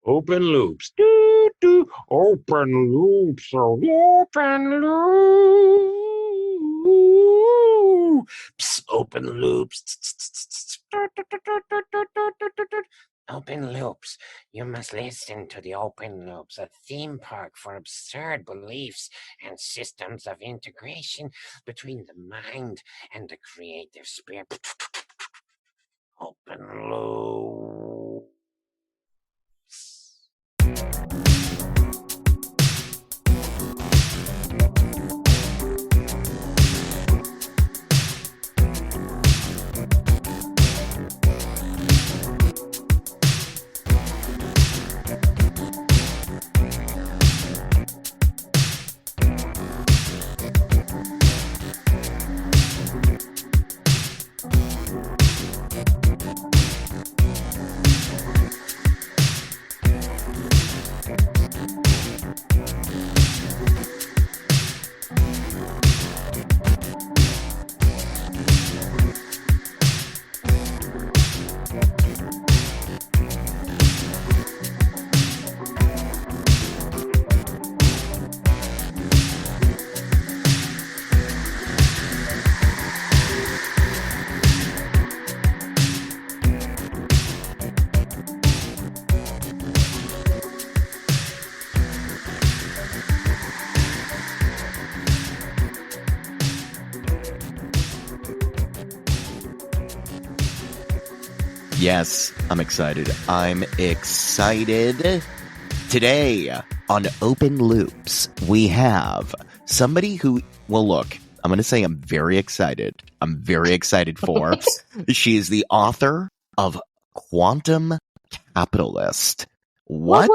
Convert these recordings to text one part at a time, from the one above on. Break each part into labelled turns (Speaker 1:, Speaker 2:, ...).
Speaker 1: Open loops. Do, do. Open loops. Open loops. Open loops. Open loops. You must listen to the open loops, a theme park for absurd beliefs and systems of integration between the mind and the creative spirit. Open loops.
Speaker 2: Yes, I'm excited. I'm excited. Today on Open Loops, we have somebody who, well, look, I'm going to say I'm very excited. I'm very excited for. She is the author of Quantum Capitalist. What?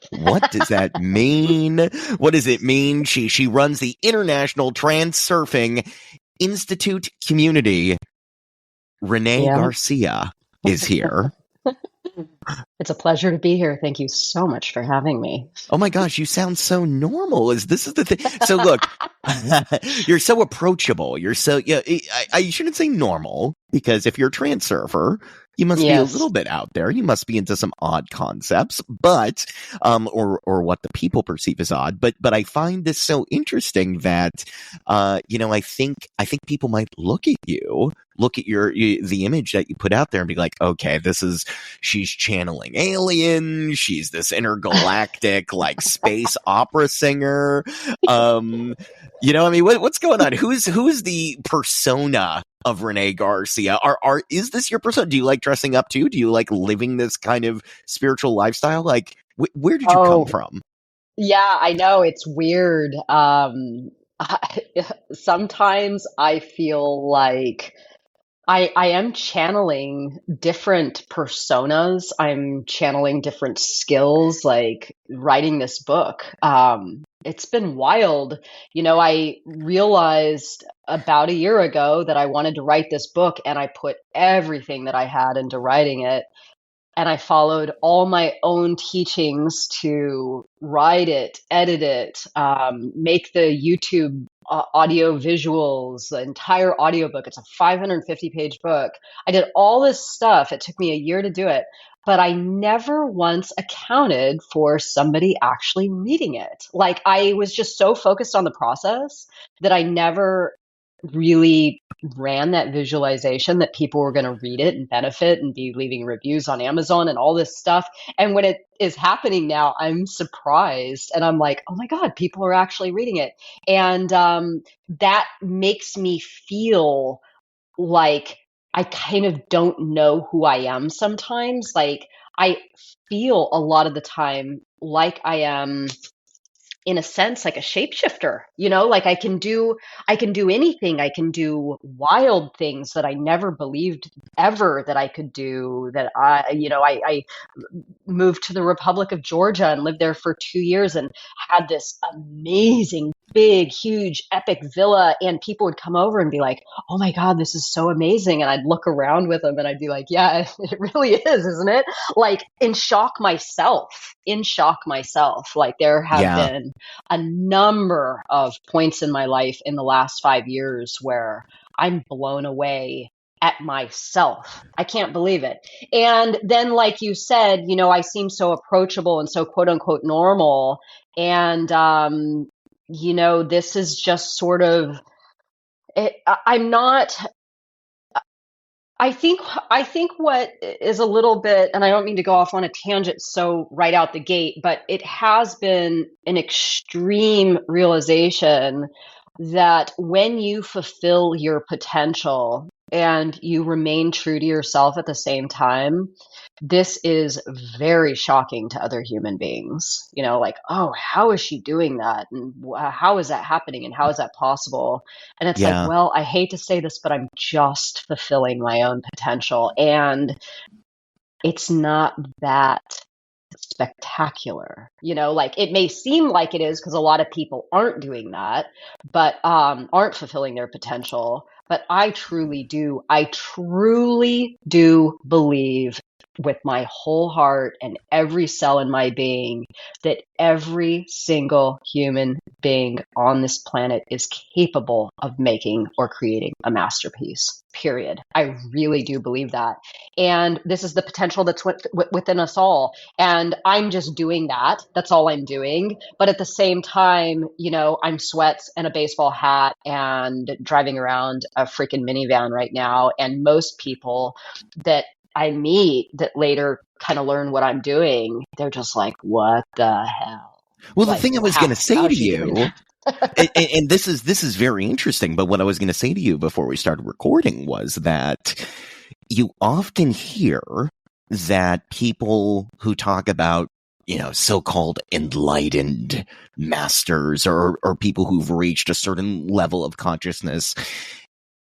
Speaker 2: What does that mean? What does it mean? She runs the International Transurfing Institute community. Renee Garcia is here.
Speaker 3: It's a pleasure to be here. Thank you so much for having me.
Speaker 2: Oh my gosh, you sound so normal. This is the thing. So look, you're so approachable. You're so, yeah, I shouldn't say normal, because if you're a transurfer, you must be a little bit out there. You must be into some odd concepts, but, or what the people perceive as odd. But I find this so interesting that, I think people might look at the image that you put out there and be like, okay, she's channeling alien. She's this intergalactic, like, space opera singer. What's going on? Who's the persona of Renee Garcia? Is this your persona? Do you like dressing up too? Do you like living this kind of spiritual lifestyle? Like, where did you come from?
Speaker 3: Yeah, I know, it's weird. Sometimes I feel like I am channeling different personas. I'm channeling different skills, like writing this book. It's been wild. I realized about a year ago that I wanted to write this book, and I put everything that I had into writing it. And I followed all my own teachings to write it, edit it, make the YouTube audio visuals, the entire audiobook. It's a 550-page book. I did all this stuff. It took me a year to do it, but I never once accounted for somebody actually reading it. Like, I was just so focused on the process that I never really ran that visualization that people were going to read it and benefit and be leaving reviews on Amazon and all this stuff. And when it is happening now, I'm surprised, and I'm like, oh my God, people are actually reading it. And that makes me feel like I kind of don't know who I am sometimes. Like, I feel a lot of the time like I am, in a sense, like a shapeshifter, like I can do anything. I can do wild things that I never believed ever that I could do. That I moved to the Republic of Georgia and lived there for 2 years and had this amazing, big, huge, epic villa, and people would come over and be like, oh my God, this is so amazing. And I'd look around with them and I'd be like, yeah, it really is, isn't it? Like, in shock myself. Like, there have been a number of points in my life in the last 5 years where I'm blown away at myself. I can't believe it. And then, like you said, I seem so approachable and so quote unquote normal. And, this is just sort of, I'm not, I think what is a little bit, and I don't mean to go off on a tangent so right out the gate, but it has been an extreme realization that when you fulfill your potential and you remain true to yourself at the same time, this is very shocking to other human beings. Like, oh, how is she doing that? And how is that happening? And how is that possible? And it's like,
Speaker 2: Yeah.
Speaker 3: well, I hate to say this, but I'm just fulfilling my own potential. And it's not that spectacular. Like it may seem like it is because a lot of people aren't doing that, but aren't fulfilling their potential. But I truly do. I truly do believe with my whole heart and every cell in my being that every single human being on this planet is capable of making or creating a masterpiece. Period. I really do believe that. And this is the potential that's within us all. And I'm just doing that. That's all I'm doing. But at the same time, I'm sweats and a baseball hat and driving around a freaking minivan right now. And most people that I meet that later kind of learn what I'm doing, they're just like, what the hell?
Speaker 2: Well,
Speaker 3: Like,
Speaker 2: the thing I was going to say to you, and this is very interesting, but what I was going to say to you before we started recording was that you often hear that people who talk about, so-called enlightened masters or people who've reached a certain level of consciousness,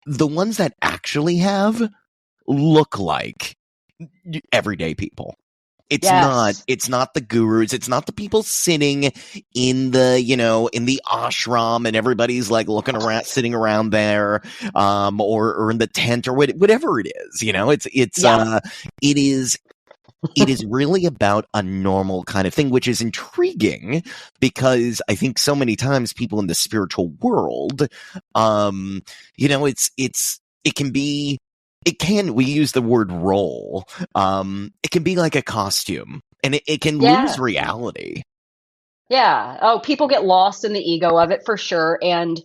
Speaker 2: the ones that actually have look like everyday people. It's not the gurus. It's not the people sitting in the, in the ashram and everybody's like looking around, sitting around there, or in the tent or whatever it is, it is really about a normal kind of thing, which is intriguing because I think so many times people in the spiritual world, we use the word role. It can be like a costume and it can lose reality.
Speaker 3: Yeah. Oh, people get lost in the ego of it for sure. And,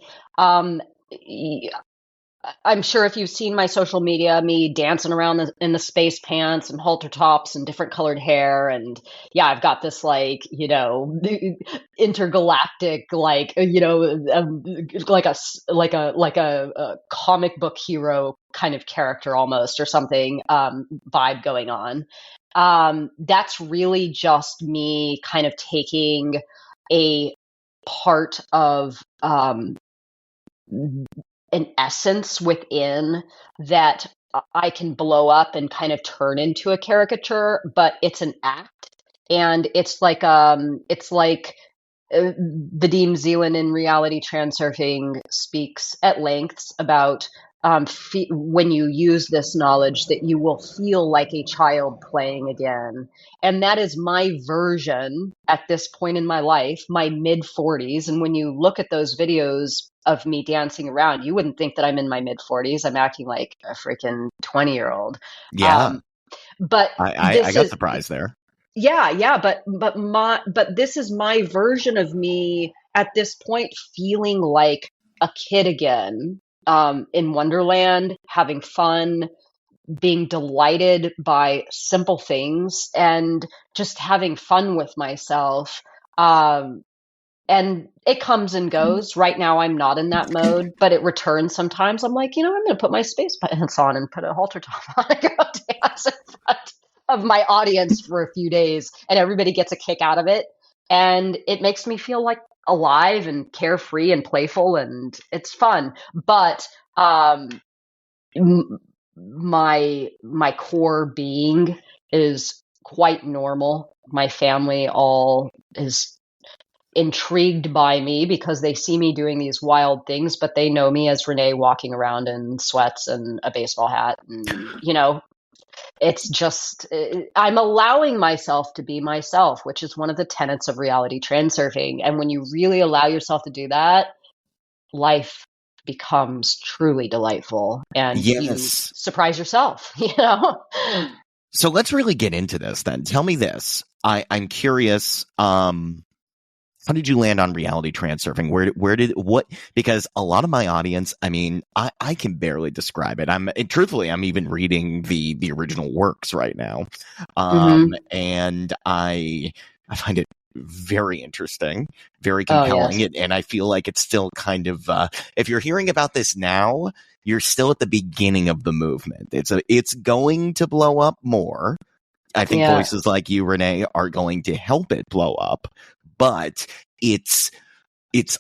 Speaker 3: I'm sure if you've seen my social media, me dancing around in the space pants and halter tops and different colored hair. And yeah, I've got this like, intergalactic, like, like a comic book hero kind of character almost or something, vibe going on. That's really just me kind of taking a part of, an essence within that I can blow up and kind of turn into a caricature, but it's an act. And it's like Vadim Zeland in Reality Transurfing speaks at lengths about when you use this knowledge that you will feel like a child playing again. And that is my version at this point in my life, my mid 40s. And when you look at those videos of me dancing around, you wouldn't think that I'm in my mid 40s. I'm acting like a freaking 20-year-old.
Speaker 2: Yeah.
Speaker 3: But
Speaker 2: I got surprised there.
Speaker 3: Yeah. But this is my version of me at this point, feeling like a kid again, in Wonderland, having fun, being delighted by simple things, and just having fun with myself. And it comes and goes. Right now, I'm not in that mode, but it returns sometimes. I'm like, I'm going to put my space pants on and put a halter top on and go dance in front of my audience for a few days, and everybody gets a kick out of it. And it makes me feel like alive and carefree and playful, and it's fun. But my core being is quite normal. My family all is intrigued by me because they see me doing these wild things, but they know me as Renee walking around in sweats and a baseball hat. And, it's just, I'm allowing myself to be myself, which is one of the tenets of reality transurfing. And when you really allow yourself to do that, life becomes truly delightful and you
Speaker 2: Yes.
Speaker 3: surprise yourself, you know?
Speaker 2: So let's really get into this then. Tell me this. I'm curious. How did you land on reality transurfing? What, because a lot of my audience, I mean, I can barely describe it. Truthfully, I'm even reading the original works right now. And I find it very interesting, very compelling.
Speaker 3: Yes.
Speaker 2: And I feel like it's still kind of, if you're hearing about this now, you're still at the beginning of the movement. It's going to blow up more. I think voices like you, Renee, are going to help it blow up. But it's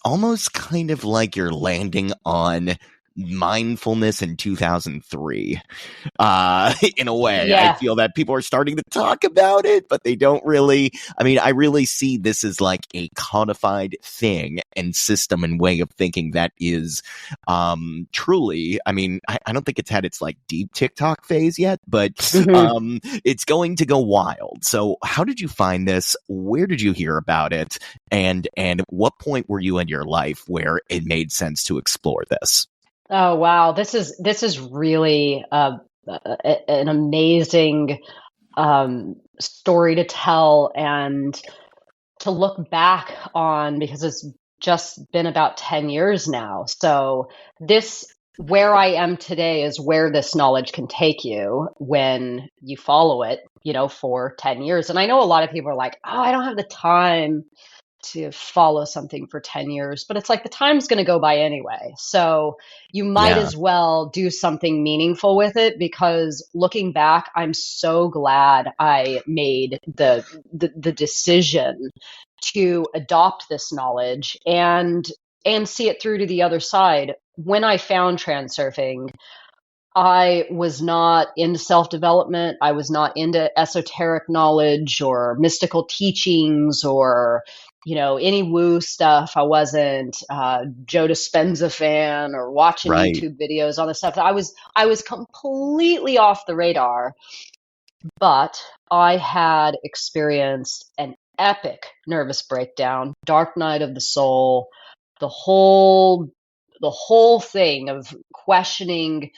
Speaker 2: almost kind of like you're landing on mindfulness in 2003. In a way, I feel that people are starting to talk about it, but they don't really. I mean, I really see this as like a codified thing and system and way of thinking that is truly. I mean, I don't think it's had its like deep TikTok phase yet, but it's going to go wild. So, how did you find this? Where did you hear about it? And what point were you in your life where it made sense to explore this?
Speaker 3: Oh, wow. This is really an amazing story to tell and to look back on, because it's just been about 10 years now. So where I am today is where this knowledge can take you when you follow it, for 10 years. And I know a lot of people are like, oh, I don't have the time to follow something for 10 years, but it's like the time's going to go by anyway. So you might as well do something meaningful with it, because looking back, I'm so glad I made the decision to adopt this knowledge and see it through to the other side. When I found transurfing, I was not into self-development. I was not into esoteric knowledge or mystical teachings or, any woo stuff. I wasn't Joe Dispenza fan or watching YouTube videos on this stuff. I was completely off the radar, but I had experienced an epic nervous breakdown, dark night of the soul, the whole thing of questioning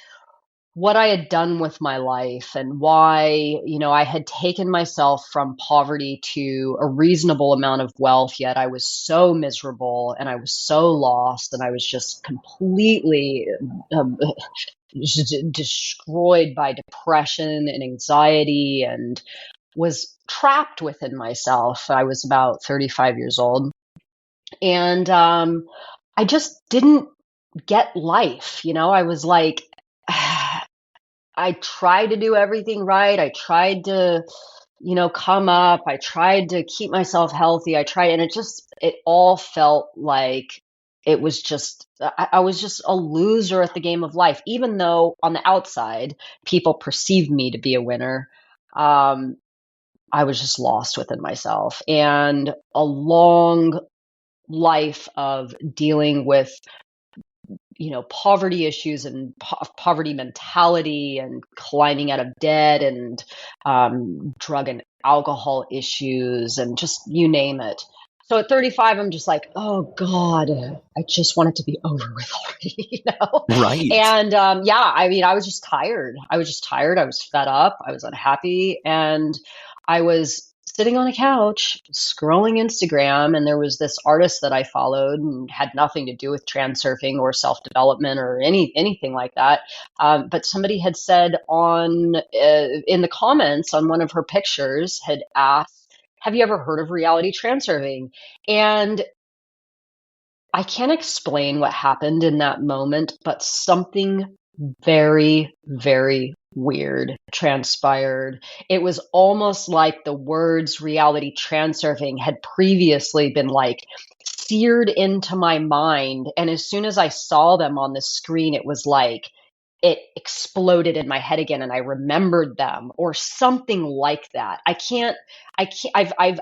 Speaker 3: what I had done with my life and why, I had taken myself from poverty to a reasonable amount of wealth, yet I was so miserable and I was so lost and I was just completely destroyed by depression and anxiety and was trapped within myself. I was about 35 years old. And I just didn't get life. I was like, I tried to do everything right. I tried to, come up. I tried to keep myself healthy. And it all felt like it was just, I was just a loser at the game of life, even though on the outside, people perceived me to be a winner. I was just lost within myself, and a long life of dealing with poverty issues and poverty mentality and climbing out of debt and drug and alcohol issues and just you name it. So at 35, I'm just like, oh God, I just want it to be over with already,
Speaker 2: Right.
Speaker 3: And I mean, I was just tired. I was fed up. I was unhappy. And I was sitting on a couch scrolling Instagram, and there was this artist that I followed and had nothing to do with transurfing or self-development or anything like that. But somebody had said in the comments on one of her pictures, had asked, have you ever heard of reality transurfing? And I can't explain what happened in that moment, but something very, very weird transpired. It was almost like the words reality transurfing had previously been like seared into my mind. And as soon as I saw them on the screen, it was like it exploded in my head again and I remembered them or something like that. I've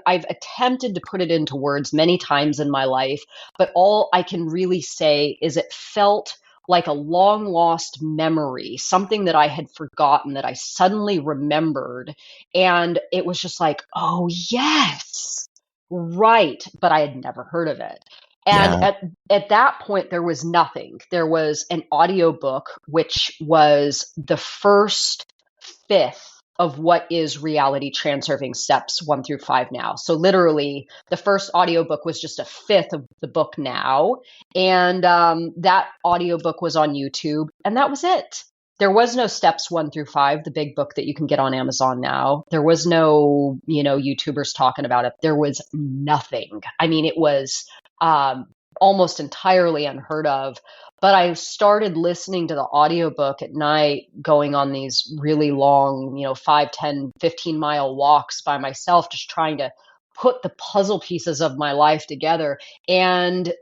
Speaker 3: attempted to put it into words many times in my life, but all I can really say is it felt like a long lost memory, something that I had forgotten that I suddenly remembered. And it was just like, oh, yes, right. But I had never heard of it. And
Speaker 2: Yeah.
Speaker 3: at that point, there was nothing. There was an audiobook, which was the first fifth of what is reality transurfing steps 1 through 5 now. So literally the first audiobook was just a fifth of the book now. And that audiobook was on YouTube, and that was it. There was no steps 1 through 5, the big book that you can get on Amazon now. There was no, YouTubers talking about it. There was nothing. I mean, it was almost entirely unheard of. But I started listening to the audiobook at night, going on these really long, 5, 10, 15-mile walks by myself, just trying to put the puzzle pieces of my life together. And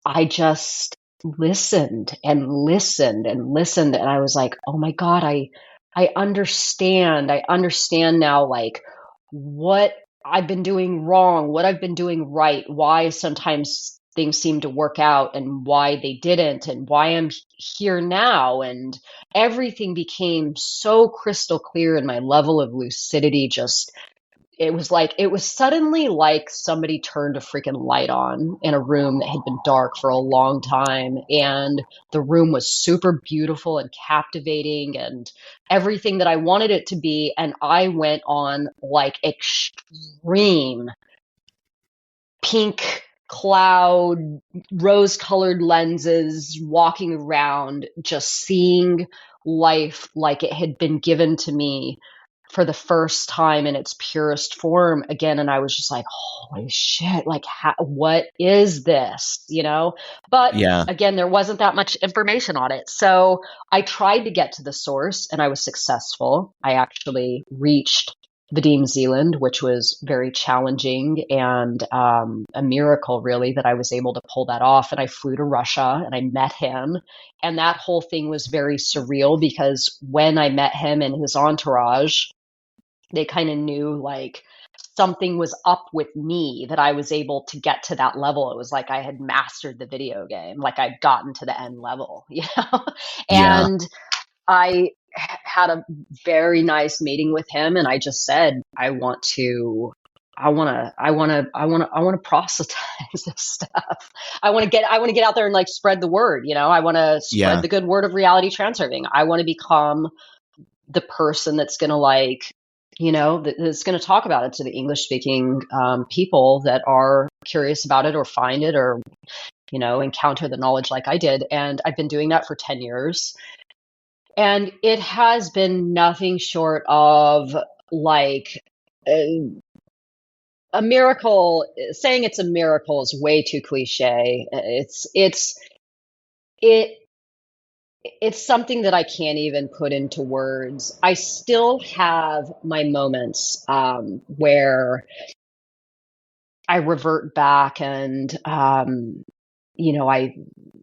Speaker 3: I just listened and listened and listened. And I was like, oh my God, I understand. I understand now, like, what I've been doing wrong, what I've been doing right, why sometimes things seem to work out and why they didn't, and why I'm here now. And everything became so crystal clear, and my level of lucidity just, it was suddenly like somebody turned a freaking light on in a room that had been dark for a long time. And the room was super beautiful and captivating and everything that I wanted it to be. And I went on like extreme pink cloud, rose colored lenses, walking around, just seeing life like it had been given to me for the first time in its purest form again. And I was just like, holy shit, like, what is this? But
Speaker 2: Yeah.
Speaker 3: again, there wasn't that much information on it. So I tried to get to the source, and I was successful. I actually reached Vadim Zeland, which was very challenging and a miracle, really, that I was able to pull that off. And I flew to Russia and I met him. And that whole thing was very surreal, because when I met him and his entourage, they kind of knew like something was up with me, that I was able to get to that level. It was like I had mastered the video game, like I'd gotten to the end level,
Speaker 2: Yeah.
Speaker 3: And I had a very nice meeting with him, and I just said, I want to proselytize this stuff. I want to get out there and like spread the word, I want to spread
Speaker 2: Yeah.
Speaker 3: the good word of reality transurfing. I want to become the person that's going to that's going to talk about it to the English speaking people that are curious about it or find it or, encounter the knowledge like I did. And I've been doing that for 10 years. And it has been nothing short of like a miracle. Saying it's a miracle is way too cliche. It's something that I can't even put into words. I still have my moments where I revert back and I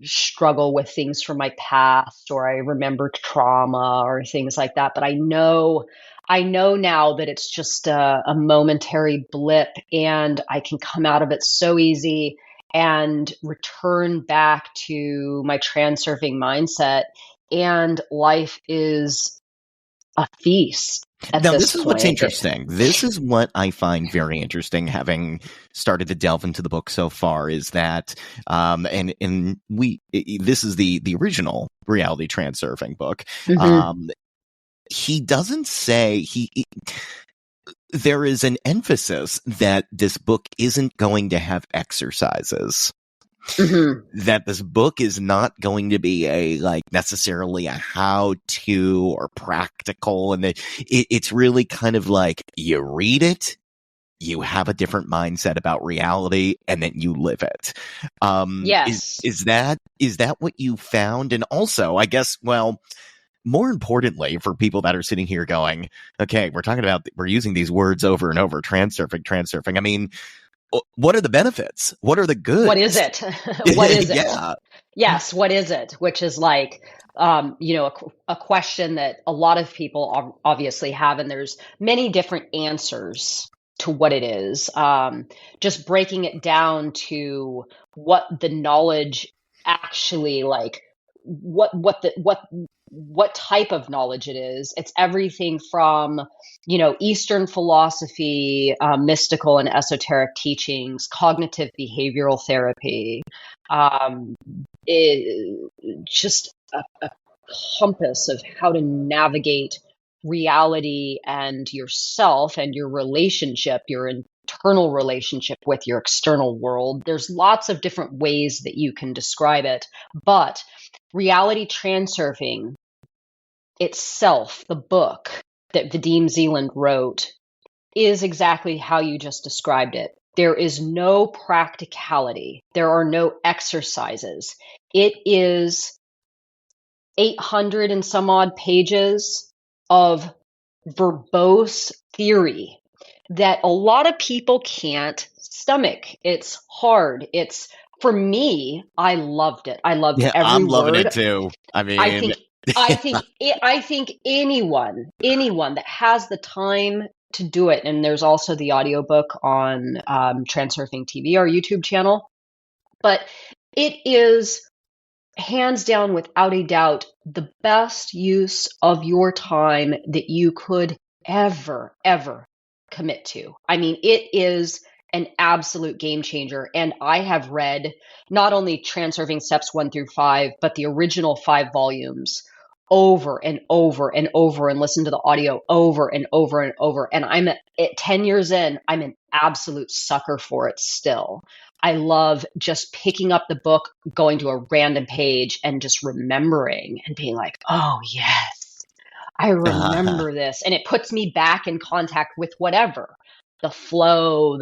Speaker 3: struggle with things from my past, or I remember trauma or things like that. But I know now that it's just a momentary blip, and I can come out of it so easy and return back to my transurfing mindset. And life is a feast at
Speaker 2: Now,
Speaker 3: this
Speaker 2: this is what's
Speaker 3: point.
Speaker 2: interesting. This is what I find very interesting, having started to delve into the book so far, is that, this is the original reality transurfing book.
Speaker 3: Mm-hmm.
Speaker 2: He doesn't say there is an emphasis that this book isn't going to have exercises.
Speaker 3: Mm-hmm.
Speaker 2: That this book is not going to be necessarily a how-to or practical, and it's really kind of like you read it, you have a different mindset about reality, and then you live it.
Speaker 3: Yes.
Speaker 2: Is that what you found? And also, I guess, well, more importantly, for people that are sitting here going, okay, we're using these words over and over, transurfing. I mean, what are the benefits? What are the goods?
Speaker 3: What is it? What is it?
Speaker 2: Yeah.
Speaker 3: Yes, what is it? Which is like, a question that a lot of people obviously have, and there's many different answers to what it is. Just breaking it down to what the knowledge actually like what type of knowledge it is. It's everything from, Eastern philosophy, mystical and esoteric teachings, cognitive behavioral therapy, um, just a compass of how to navigate reality and yourself and your relationship, your internal relationship with your external world. There's lots of different ways that you can describe it, but reality transurfing itself, the book that Vadim Zeland wrote, is exactly how you just described it. There is no practicality. There are no exercises. It is 800 and some odd pages of verbose theory that a lot of people can't stomach. It's hard. For me, I loved it. I loved
Speaker 2: Yeah,
Speaker 3: every
Speaker 2: I'm loving
Speaker 3: word.
Speaker 2: it too. I
Speaker 3: I
Speaker 2: mean,
Speaker 3: think I think anyone that has the time to do it, and there's also the audiobook on Transurfing TV, our YouTube channel, but it is hands down, without a doubt, the best use of your time that you could ever commit to. I mean, it is an absolute game changer. And I have read not only Transurfing Steps 1 through 5, but the original 5 volumes over and over and over, and listened to the audio over and over and over. And I'm at 10 years in, I'm an absolute sucker for it still. I love just picking up the book, going to a random page and just remembering and being like, oh, yes, I remember this. And it puts me back in contact with whatever the flow,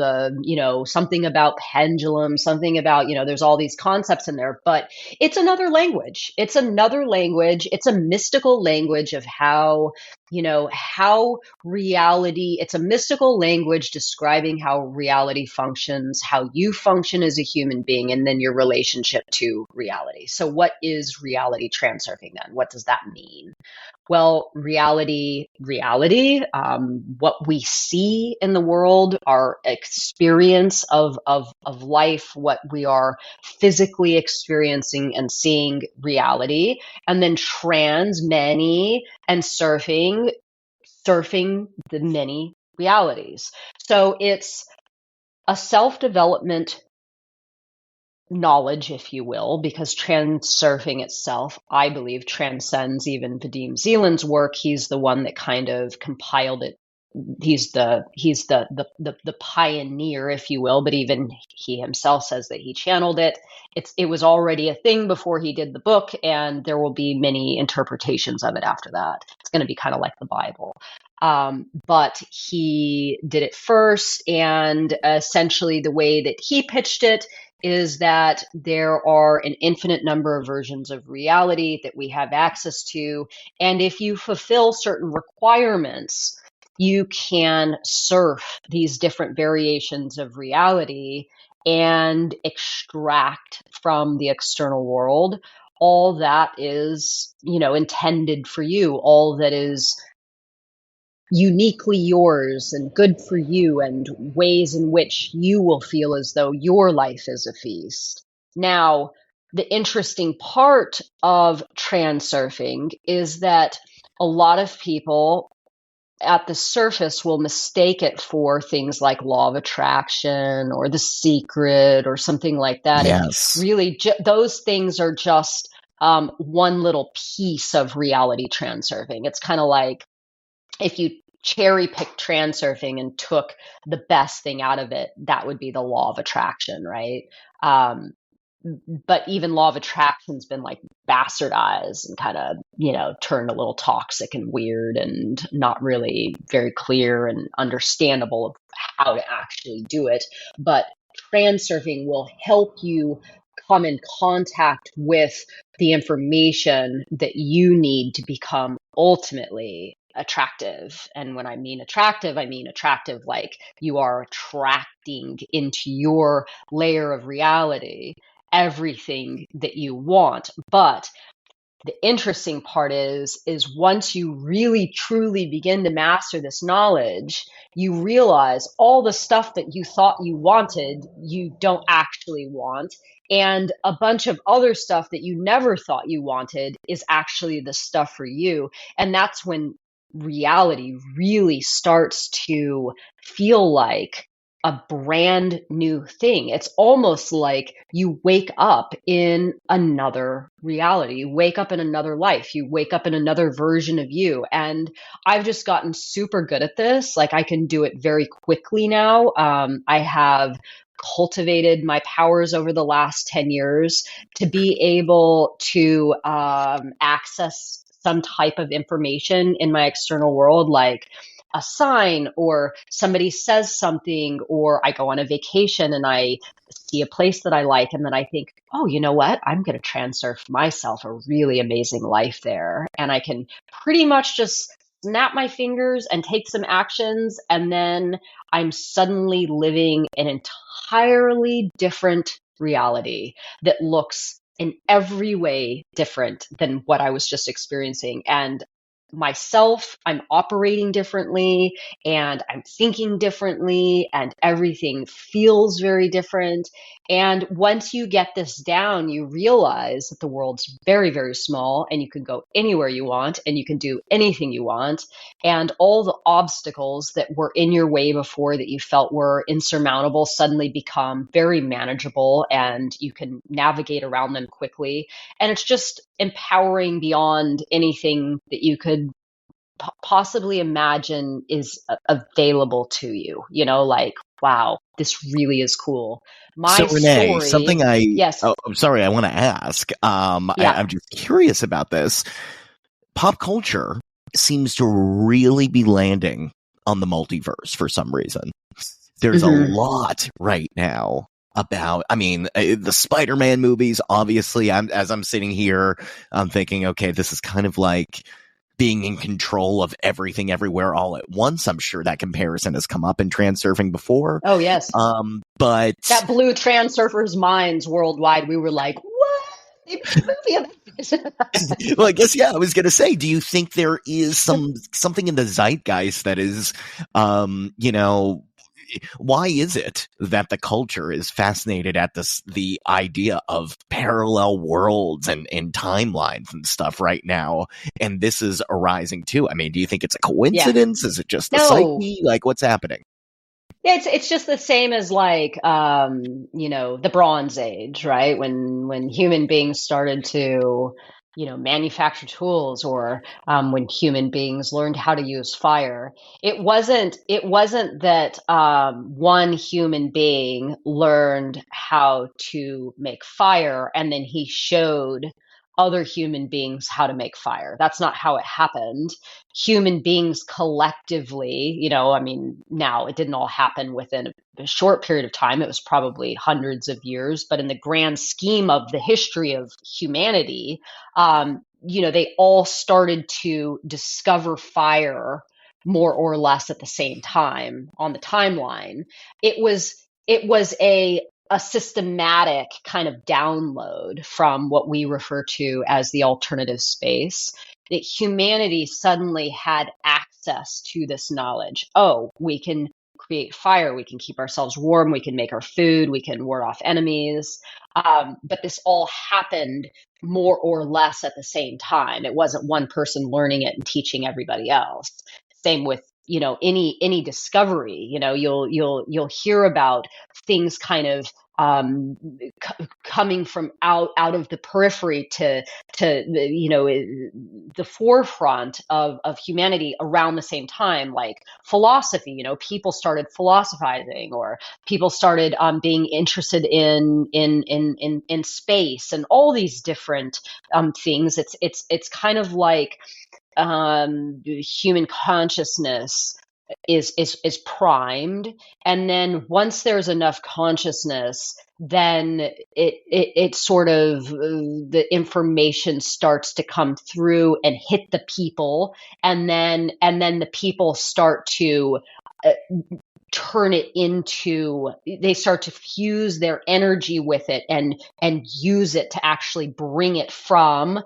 Speaker 3: something about pendulum, something about, there's all these concepts in there, but it's another language. It's another language. It's a mystical language of how reality, it's a mystical language describing how reality functions, how you function as a human being, and then your relationship to reality. So what is reality transurfing then? What does that mean? Well, reality, what we see in the world, our experience of life, what we are physically experiencing and seeing, reality, and then many, and surfing the many realities. So it's a self-development knowledge, if you will, because transurfing itself, I believe, transcends even Vadim Zeland's work. He's the one that kind of compiled it. He's the pioneer, if you will, but even he himself says that he channeled it. It was already a thing before he did the book, and there will be many interpretations of it after that. It's going to be kind of like the Bible. But he did it first, and essentially the way that he pitched it is that there are an infinite number of versions of reality that we have access to. And if you fulfill certain requirements, you can surf these different variations of reality and extract from the external world all that is, intended for you, all that is uniquely yours and good for you, and ways in which you will feel as though your life is a feast. Now, the interesting part of transurfing is that a lot of people at the surface will mistake it for things like law of attraction or The Secret or something like that. And
Speaker 2: yes.
Speaker 3: really, those things are just one little piece of reality transurfing. It's kind of like if you cherry picked transurfing and took the best thing out of it, that would be the law of attraction, right? But even law of attraction's been like bastardized and kind of, turned a little toxic and weird and not really very clear and understandable of how to actually do it. But transurfing will help you come in contact with the information that you need to become ultimately attractive. And when I mean attractive like you are attracting into your layer of reality everything that you want. But the interesting part is once you really truly begin to master this knowledge, you realize all the stuff that you thought you wanted, you don't actually want. And a bunch of other stuff that you never thought you wanted is actually the stuff for you. And that's when reality really starts to feel like a brand new thing. It's almost like you wake up in another reality. You wake up in another life. You wake up in another version of you. And I've just gotten super good at this. Like I can do it very quickly now. I have cultivated my powers over the last 10 years to be able to access some type of information in my external world, like a sign or somebody says something, or I go on a vacation and I see a place that I like and then I think, oh, you know what? I'm going to transurf myself a really amazing life there. And I can pretty much just snap my fingers and take some actions. And then I'm suddenly living an entirely different reality that looks in every way different than what I was just experiencing. And myself, I'm operating differently and I'm thinking differently and everything feels very different. And once you get this down, you realize that the world's very, very small and you can go anywhere you want and you can do anything you want. And all the obstacles that were in your way before that you felt were insurmountable suddenly become very manageable and you can navigate around them quickly. And it's just empowering beyond anything that you could possibly imagine is available to you. You know, like, wow, this really is cool. My
Speaker 2: So Renee,
Speaker 3: story,
Speaker 2: something
Speaker 3: yes,
Speaker 2: I'm sorry, I want to ask.
Speaker 3: yeah.
Speaker 2: I'm just curious about this. Pop culture seems to really be landing on the multiverse for some reason. There's a lot right now about, I mean, the Spider-Man movies, obviously, as I'm sitting here, I'm thinking, okay, this is kind of like being in control of everything everywhere all at once. I'm sure that comparison has come up in transurfing before.
Speaker 3: Oh, yes.
Speaker 2: But
Speaker 3: That blew transurfers' minds worldwide. We were like, what? They made a movie about this.
Speaker 2: well, I guess, yeah, I was going to say, do you think there is something in the zeitgeist that is, you know, why is it that the culture is fascinated at the idea of parallel worlds and timelines and stuff right now? And this is arising too. I mean, do you think it's a coincidence?
Speaker 3: Yeah.
Speaker 2: Is it just the
Speaker 3: No.
Speaker 2: psyche? Like, what's happening?
Speaker 3: It's just the same as like you know, the Bronze Age, right? When human beings started to, you know, manufacture tools, or when human beings learned how to use fire. It wasn't that one human being learned how to make fire and then he showed other human beings how to make fire. That's not how it happened. Human beings collectively, you know, I mean, now it didn't all happen within a short period of time. It was probably hundreds of years, but in the grand scheme of the history of humanity, you know, they all started to discover fire more or less at the same time on the timeline. It was a systematic kind of download from what we refer to as the alternative space, that humanity suddenly had access to this knowledge. Oh, we can create fire, we can keep ourselves warm, we can make our food, we can ward off enemies. But this all happened more or less at the same time. It wasn't one person learning it and teaching everybody else. Same with, you know, any discovery. You know, you'll hear about things kind of coming from out of the periphery to you know, the forefront of humanity around the same time, like philosophy. You know, people started philosophizing, or people started being interested in space and all these different things. It's kind of like human consciousness is primed, and then once there's enough consciousness, then it sort of the information starts to come through and hit the people, and then the people start to turn it into, they start to fuse their energy with it and use it to actually bring it from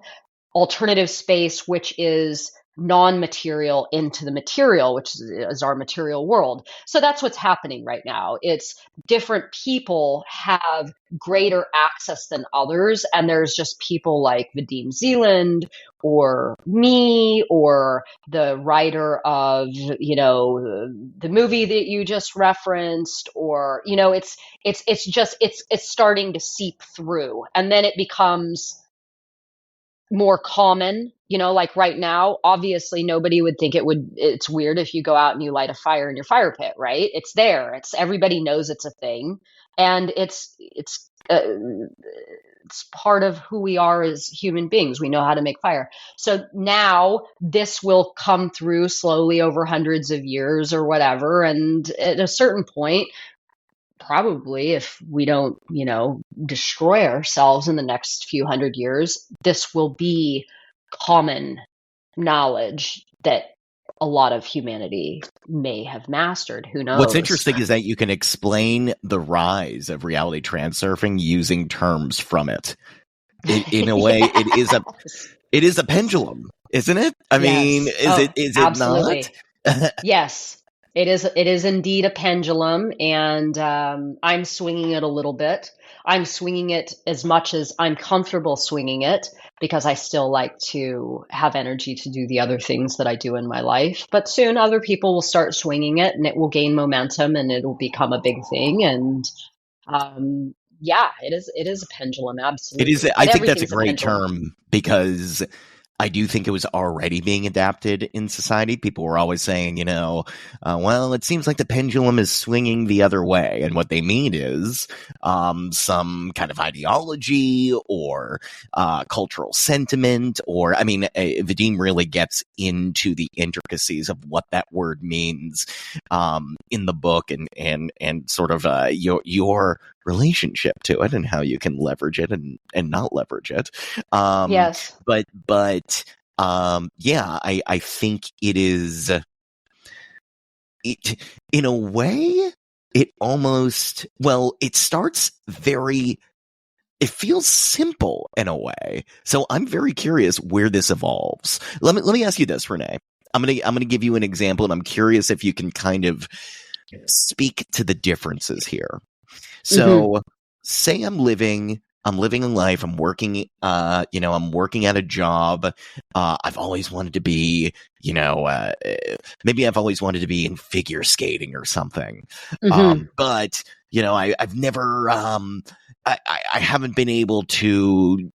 Speaker 3: alternative space, which is non-material, into the material, which is our material world. So that's what's happening right now. It's different people have greater access than others. And there's just people like Vadim Zeland or me or the writer of, the movie that you just referenced, or, it's starting to seep through, and then it becomes more common, like right now, obviously nobody would think it's weird if you go out and you light a fire in your fire pit, right? It's there. Everybody knows it's a thing. And it's part of who we are as human beings. We know how to make fire. So now this will come through slowly over hundreds of years or whatever. And at a certain point, probably, if we don't, destroy ourselves in the next few hundred years, this will be common knowledge that a lot of humanity may have mastered. Who knows?
Speaker 2: What's interesting is that you can explain the rise of reality transurfing using terms from it. In a way,
Speaker 3: Yes.
Speaker 2: it is a pendulum, isn't it? I mean, is it
Speaker 3: absolutely.
Speaker 2: not?
Speaker 3: Yes. It is indeed a pendulum, and I'm swinging it a little bit. I'm swinging it as much as I'm comfortable swinging it, because I still like to have energy to do the other things that I do in my life. But soon other people will start swinging it, and it will gain momentum, and it will become a big thing. And yeah, it is a pendulum, absolutely.
Speaker 2: It is. I
Speaker 3: And
Speaker 2: think that's a
Speaker 3: everything's
Speaker 2: great
Speaker 3: pendulum.
Speaker 2: term, because I do think it was already being adapted in society. People were always saying, well, it seems like the pendulum is swinging the other way. And what they mean is some kind of ideology or cultural sentiment, or, Vadim really gets into the intricacies of what that word means in the book, and sort of your relationship to it and how you can leverage it and not leverage it.
Speaker 3: Yes.
Speaker 2: But yeah, I think it is, in a way, it almost, well, it starts it feels simple in a way. So I'm very curious where this evolves. Let me ask you this, Renee. I'm gonna give you an example, and I'm curious if you can kind of speak to the differences here. So, say I'm living a life. I'm working, I'm working at a job. I've always wanted to be, maybe I've always wanted to be in figure skating or something. But, I've never, I haven't been able to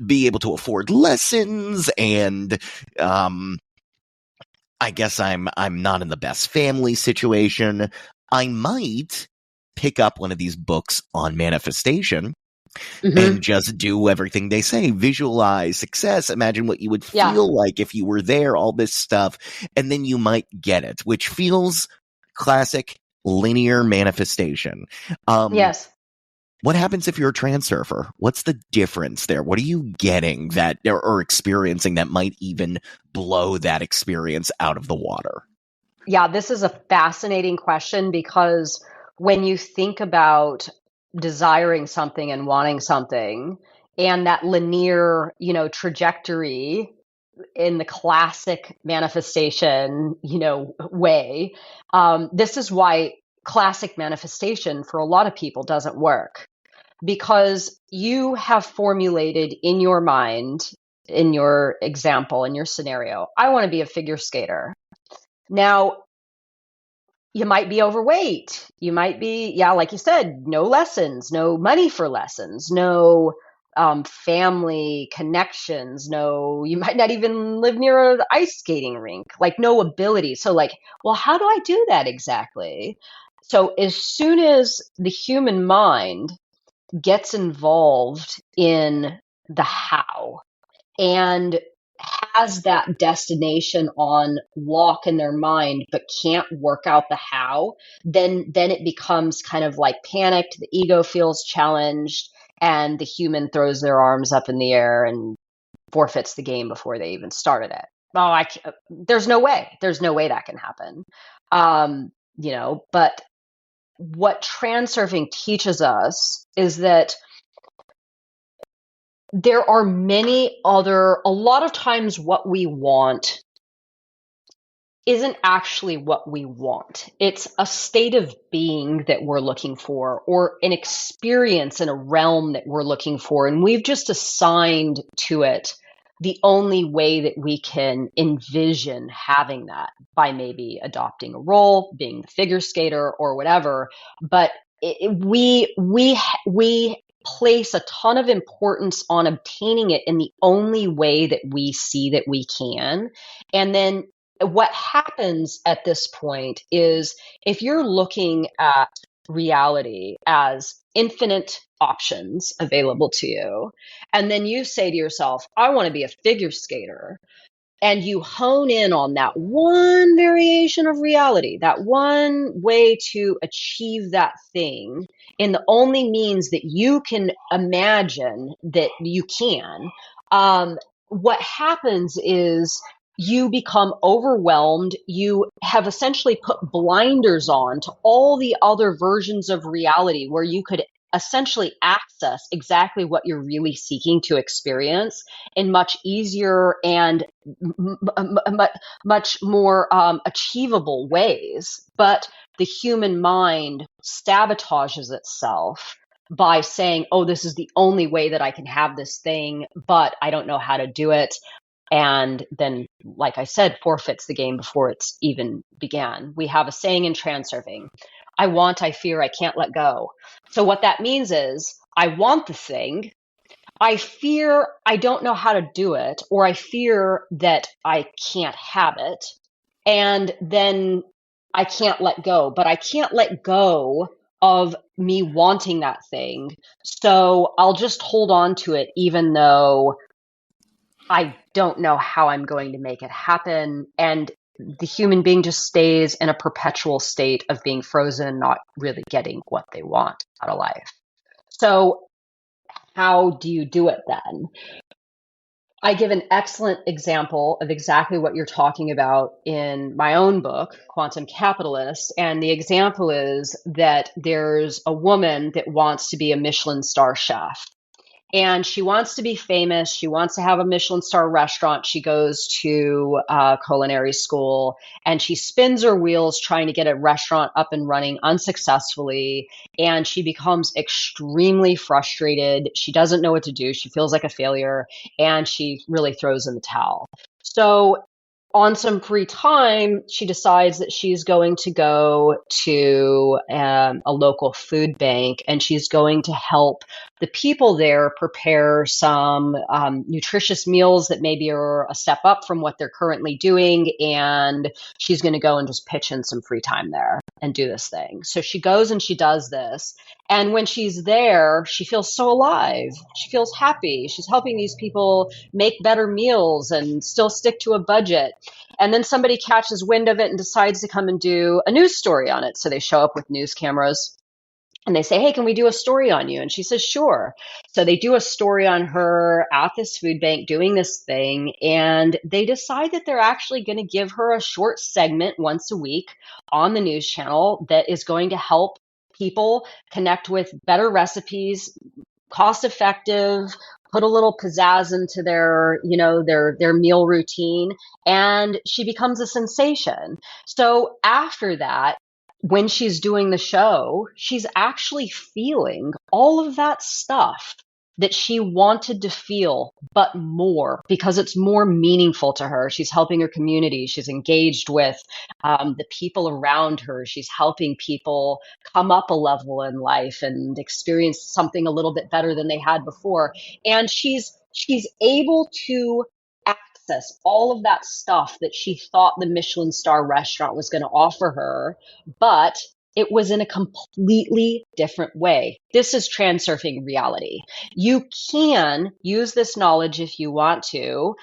Speaker 2: be able to afford lessons, and, I guess I'm not in the best family situation. I might pick up one of these books on manifestation and just do everything they say. Visualize success. Imagine what you would feel like if you were there, all this stuff. And then you might get it, which feels classic linear manifestation.
Speaker 3: Yes.
Speaker 2: What happens if you're a transurfer? What's the difference there? What are you getting that or experiencing that might even blow that experience out of the water?
Speaker 3: Yeah, this is a fascinating question, because when you think about desiring something and wanting something, and that linear, trajectory in the classic manifestation, way, this is why classic manifestation for a lot of people doesn't work, because you have formulated in your mind, in your example, in your scenario, I want to be a figure skater. Now, you might be overweight. You might be, like you said, no lessons, no money for lessons, no family connections, no, you might not even live near an ice skating rink, like no ability. So, well, how do I do that exactly? So, as soon as the human mind gets involved in the how and has that destination on lock in their mind but can't work out the how, then it becomes kind of like panicked. The ego feels challenged, and the human throws their arms up in the air and forfeits the game before they even started it. Oh, there's no way that can happen. But what transurfing teaches us is that there are a lot of times what we want isn't actually what we want. It's a state of being that we're looking for, or an experience in a realm that we're looking for. And we've just assigned to it the only way that we can envision having that, by maybe adopting a role, being the figure skater or whatever. But we place a ton of importance on obtaining it in the only way that we see that we can. And then what happens at this point is, if you're looking at reality as infinite options available to you, and then you say to yourself, I want to be a figure skater, and you hone in on that one variation of reality, that one way to achieve that thing in the only means that you can imagine that you can, what happens is you become overwhelmed. You have essentially put blinders on to all the other versions of reality where you could essentially access exactly what you're really seeking to experience in much easier and much more achievable ways. But the human mind sabotages itself by saying, oh, this is the only way that I can have this thing, but I don't know how to do it. And then, like I said, forfeits the game before it's even began. We have a saying in transurfing: I want, I fear, I can't let go. So what that means is, I want the thing, I fear I don't know how to do it, or I fear that I can't have it, and then I can't let go. But I can't let go of me wanting that thing. So I'll just hold on to it, even though I don't know how I'm going to make it happen. And the human being just stays in a perpetual state of being frozen and not really getting what they want out of life. So how do you do it then? I give an excellent example of exactly what you're talking about in my own book, Quantum Capitalist. And the example is that there's a woman that wants to be a Michelin star chef. And she wants to be famous. She wants to have a Michelin star restaurant. She goes to culinary school, and she spins her wheels trying to get a restaurant up and running unsuccessfully. And she becomes extremely frustrated. She doesn't know what to do. She feels like a failure, and she really throws in the towel. So on some free time, she decides that she's going to go to a local food bank, and she's going to help the people there prepare some nutritious meals that maybe are a step up from what they're currently doing. And she's going to go and just pitch in some free time there and do this thing. So she goes and she does this. And when she's there, she feels so alive. She feels happy. She's helping these people make better meals and still stick to a budget. And then somebody catches wind of it and decides to come and do a news story on it. So they show up with news cameras and they say, hey, can we do a story on you? And she says, sure. So they do a story on her at this food bank doing this thing. And they decide that they're actually going to give her a short segment once a week on the news channel that is going to help people connect with better recipes, cost effective, put a little pizzazz into their, their meal routine, and she becomes a sensation. So after that, when she's doing the show, she's actually feeling all of that stuff that she wanted to feel, but more, because it's more meaningful to her. She's helping her community. She's engaged with the people around her. She's helping people come up a level in life and experience something a little bit better than they had before. And she's able to access all of that stuff that she thought the Michelin star restaurant was going to offer her, but it was in a completely different way. This is transurfing reality. You can use this knowledge if you want to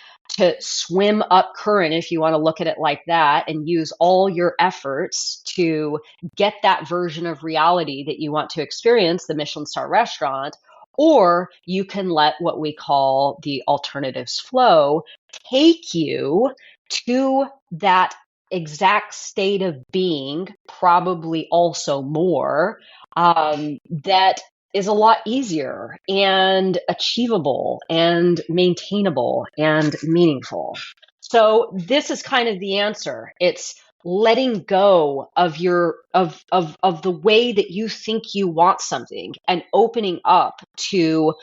Speaker 3: swim up current, if you want to look at it like that, and use all your efforts to get that version of reality that you want to experience, the Michelin star restaurant. Or you can let what we call the alternatives flow take you to that exact state of being, probably also more, that is a lot easier and achievable and maintainable and meaningful. So this is kind of the answer. It's letting go of the way that you think you want something and opening up to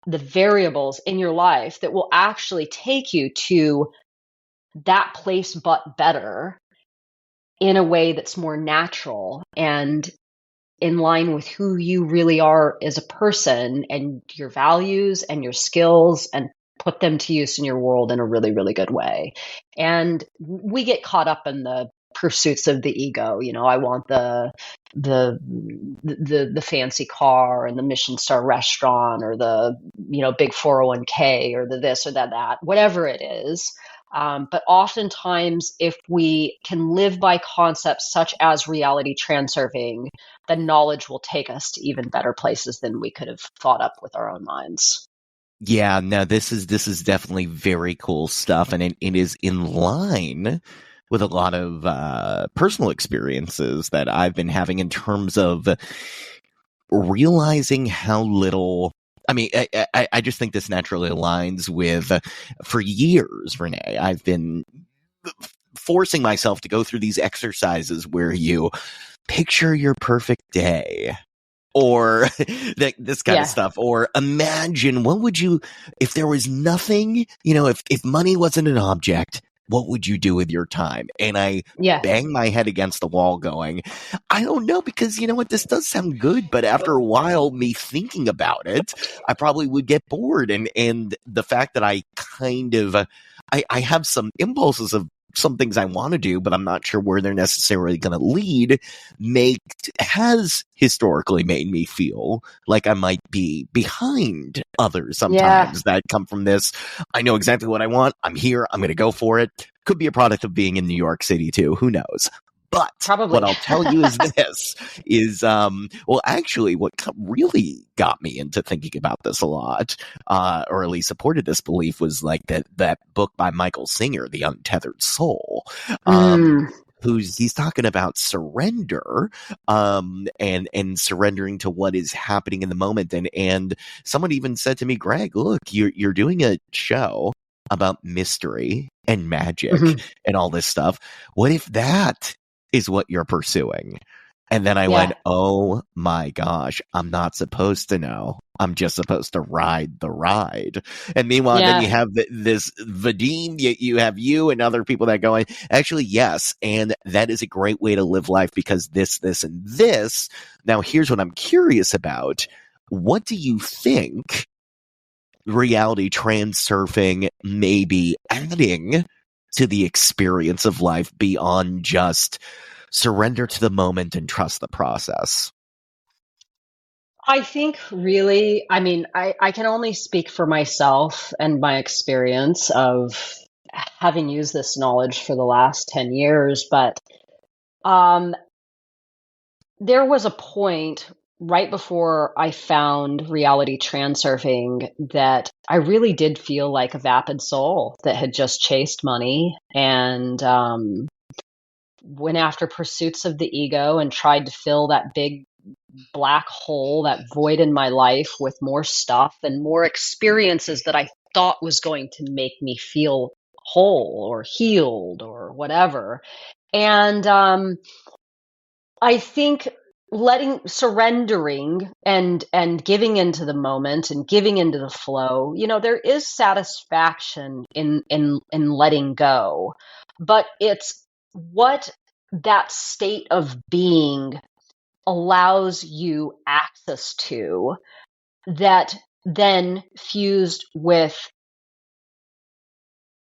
Speaker 3: the variables in your life that will actually take you to that place but better in a way that's more natural and in line with who you really are as a person and your values and your skills, and put them to use in your world in a really, really good way. And we get caught up in the pursuits of the ego. You know, I want the fancy car and the Michelin star restaurant, or the, you know, big 401k, or the this or that, whatever it is. But oftentimes, if we can live by concepts such as reality transurfing, then knowledge will take us to even better places than we could have thought up with our own minds.
Speaker 2: Yeah, no, this is definitely very cool stuff, and it is in line with a lot of personal experiences that I've been having in terms of realizing how little. I mean, I just think this naturally aligns with, for years, Renee, I've been forcing myself to go through these exercises where you picture your perfect day, or this kind of stuff, or imagine, what would you, if there was nothing, you know, if money wasn't an object, what would you do with your time? And I bang my head against the wall going, I don't know, because you know what, this does sound good, but after a while, me thinking about it, I probably would get bored. And the fact that I kind of, I have some impulses of some things I want to do, but I'm not sure where they're necessarily going to lead, has historically made me feel like I might be behind others sometimes that come from this. I know exactly what I want. I'm here. I'm going to go for it. Could be a product of being in New York City too. Who knows? But what I'll tell you is this is, well, actually what really got me into thinking about this a lot, or at least supported this belief, was like that book by Michael Singer, The Untethered Soul, he's talking about surrender, and surrendering to what is happening in the moment. And someone even said to me, Greg, look, you're doing a show about mystery and magic and all this stuff. What if that is what you're pursuing? And then I went, oh my gosh, I'm not supposed to know. I'm just supposed to ride the ride. And meanwhile, then you have this Vadim, you have you and other people that go, actually, yes. And that is a great way to live life, because this, and this. Now, here's what I'm curious about. What do you think reality transurfing may be adding to the experience of life beyond just surrender to the moment and trust the process?
Speaker 3: I think really, I mean, I can only speak for myself and my experience of having used this knowledge for the last 10 years, but there was a point right before I found reality transurfing that I really did feel like a vapid soul that had just chased money and went after pursuits of the ego and tried to fill that big black hole, that void in my life, with more stuff and more experiences that I thought was going to make me feel whole or healed or whatever. And I think surrendering and giving into the moment and giving into the flow, you know, there is satisfaction in letting go, but it's what that state of being allows you access to, that then fused with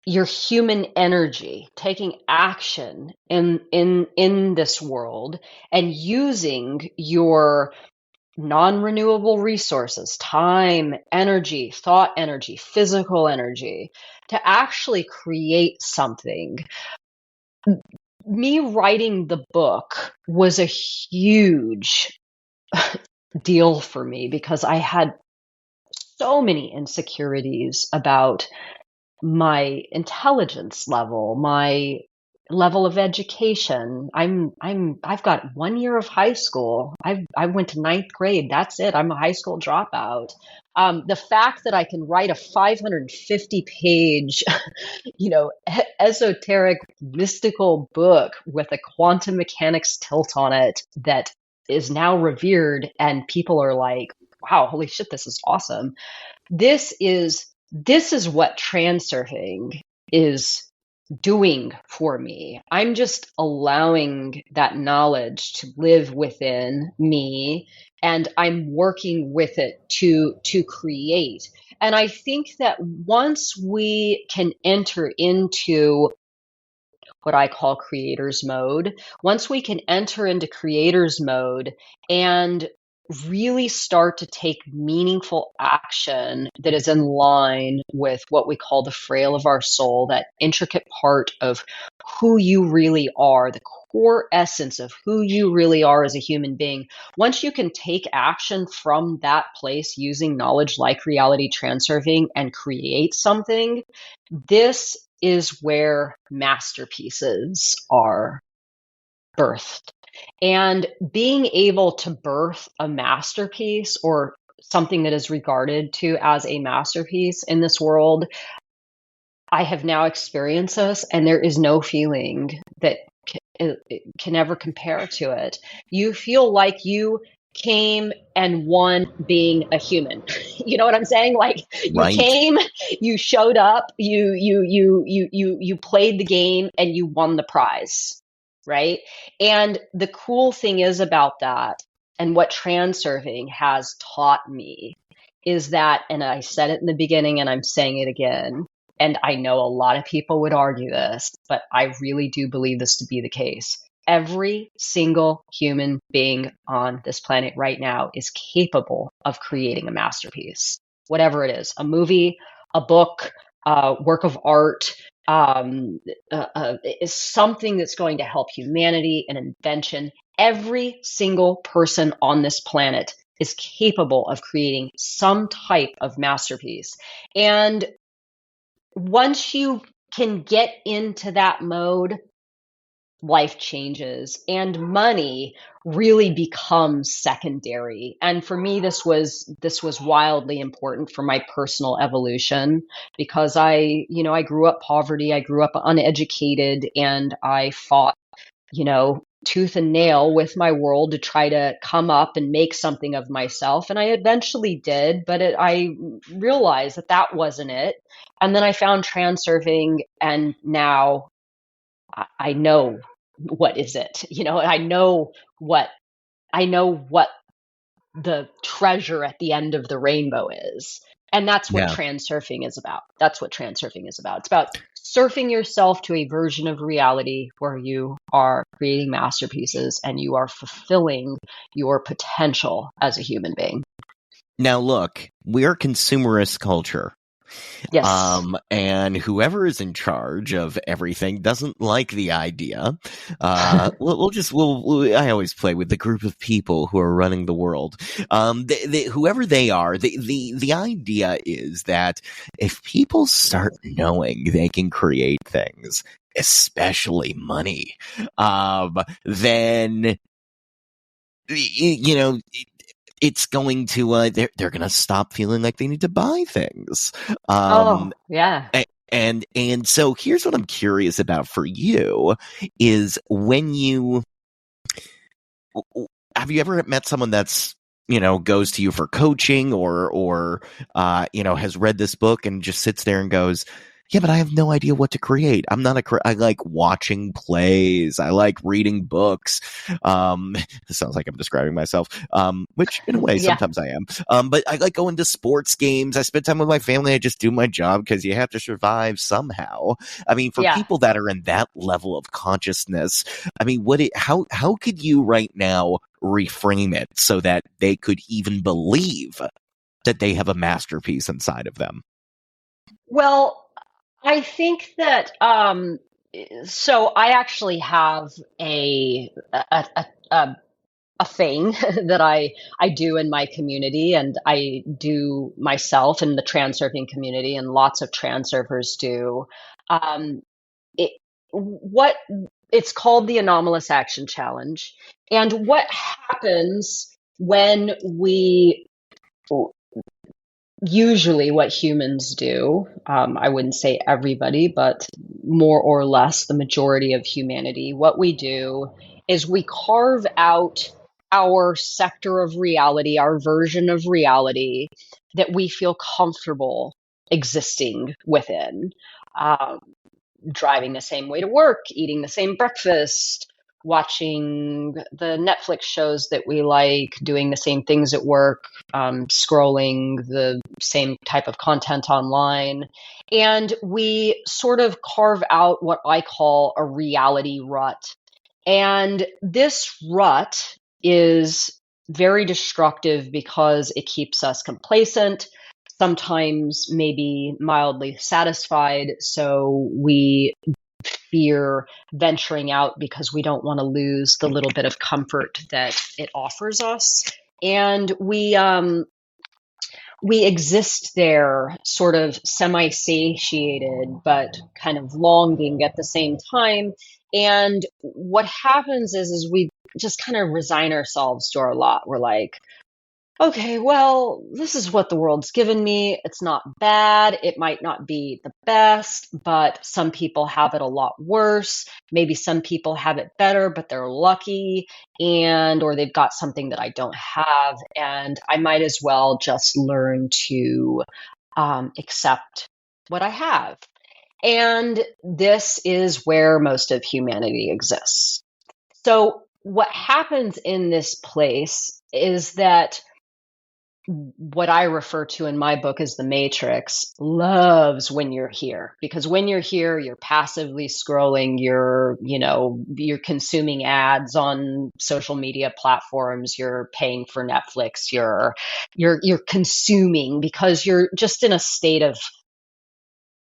Speaker 3: your human energy, taking action in this world and using your non-renewable resources, time, energy, thought energy, physical energy, to actually create something. Me writing the book was a huge deal for me because I had so many insecurities about my intelligence level, my level of education. I've got 1 year of high school. I went to ninth grade. That's it. I'm a high school dropout. The fact that I can write a 550-page, esoteric, mystical book with a quantum mechanics tilt on it that is now revered, and people are like, "Wow, holy shit, this is awesome." This is what transurfing is doing for me. I'm just allowing that knowledge to live within me, and I'm working with it to create. And I think that once we can enter into what I call creators mode, once we can enter into creators mode and really start to take meaningful action that is in line with what we call the frail of our soul, that intricate part of who you really are, the core essence of who you really are as a human being. Once you can take action from that place using knowledge like reality transurfing and create something, this is where masterpieces are birthed. And being able to birth a masterpiece, or something that is regarded to as a masterpiece in this world, I have now experienced this, and there is no feeling that can ever compare to it. You feel like you came and won being a human. You know what I'm saying? Like, you
Speaker 2: Right.
Speaker 3: came, you showed up, you played the game, and you won the prize, right? And the cool thing is about that, and what transurfing has taught me, is that, and I said it in the beginning and I'm saying it again, and I know a lot of people would argue this, but I really do believe this to be the case. Every single human being on this planet right now is capable of creating a masterpiece, whatever it is, a movie, a book, a work of art, is something that's going to help humanity, an invention. Every single person on this planet is capable of creating some type of masterpiece. And once you can get into that mode, life changes and money really becomes secondary. And for me, this was wildly important for my personal evolution, because I grew up poverty, I grew up uneducated, and I fought, tooth and nail with my world to try to come up and make something of myself. And I eventually did, but I realized that wasn't it. And then I found transurfing, and now I know what is it. I know what the treasure at the end of the rainbow is. And that's what
Speaker 2: Yeah.
Speaker 3: transurfing is about. That's what transurfing is about. It's about surfing yourself to a version of reality where you are creating masterpieces and you are fulfilling your potential as a human being.
Speaker 2: Now, look, we're consumerist culture.
Speaker 3: Yes.
Speaker 2: And whoever is in charge of everything doesn't like the idea. I always play with the group of people who are running the world. Whoever they are, the idea is that if people start knowing they can create things, especially money, then, it's going to, they're going to stop feeling like they need to buy things.
Speaker 3: Yeah.
Speaker 2: And so here's what I'm curious about for you is, have you ever met someone that's, goes to you for coaching or has read this book and just sits there and goes, yeah, but I have no idea what to create. I like watching plays. I like reading books. This sounds like I'm describing myself, which in a way, sometimes I am. But I like going to sports games. I spend time with my family. I just do my job because you have to survive somehow. I mean, for people that are in that level of consciousness, I mean, how could you right now reframe it so that they could even believe that they have a masterpiece inside of them?
Speaker 3: Well, I think that so I actually have a thing that I do in my community, and I do myself in the transurfing community, and lots of transurfers do. Um, what it's called the Anomalous Action Challenge. And what happens when we usually what humans do, I wouldn't say everybody, but more or less the majority of humanity, what we do is we carve out our sector of reality, our version of reality that we feel comfortable existing within. Um, Driving the same way to work, eating the same breakfast, watching the Netflix shows that we like, doing the same things at work, scrolling the same type of content online. And we sort of carve out what I call a reality rut. And this rut is very destructive because it keeps us complacent, sometimes maybe mildly satisfied. So we fear venturing out because we don't want to lose the little bit of comfort that it offers us. And we exist there sort of semi-satiated, but kind of longing at the same time. And what happens is we just kind of resign ourselves to our lot. We're like, okay, well, this is what the world's given me. It's not bad. It might not be the best, but some people have it a lot worse. Maybe some people have it better, but they're lucky or they've got something that I don't have. And I might as well just learn to accept what I have. And this is where most of humanity exists. So what happens in this place is that what I refer to in my book as the Matrix loves when you're here, because when you're here, you're passively scrolling, you're consuming ads on social media platforms, you're paying for Netflix, you're consuming because you're just in a state of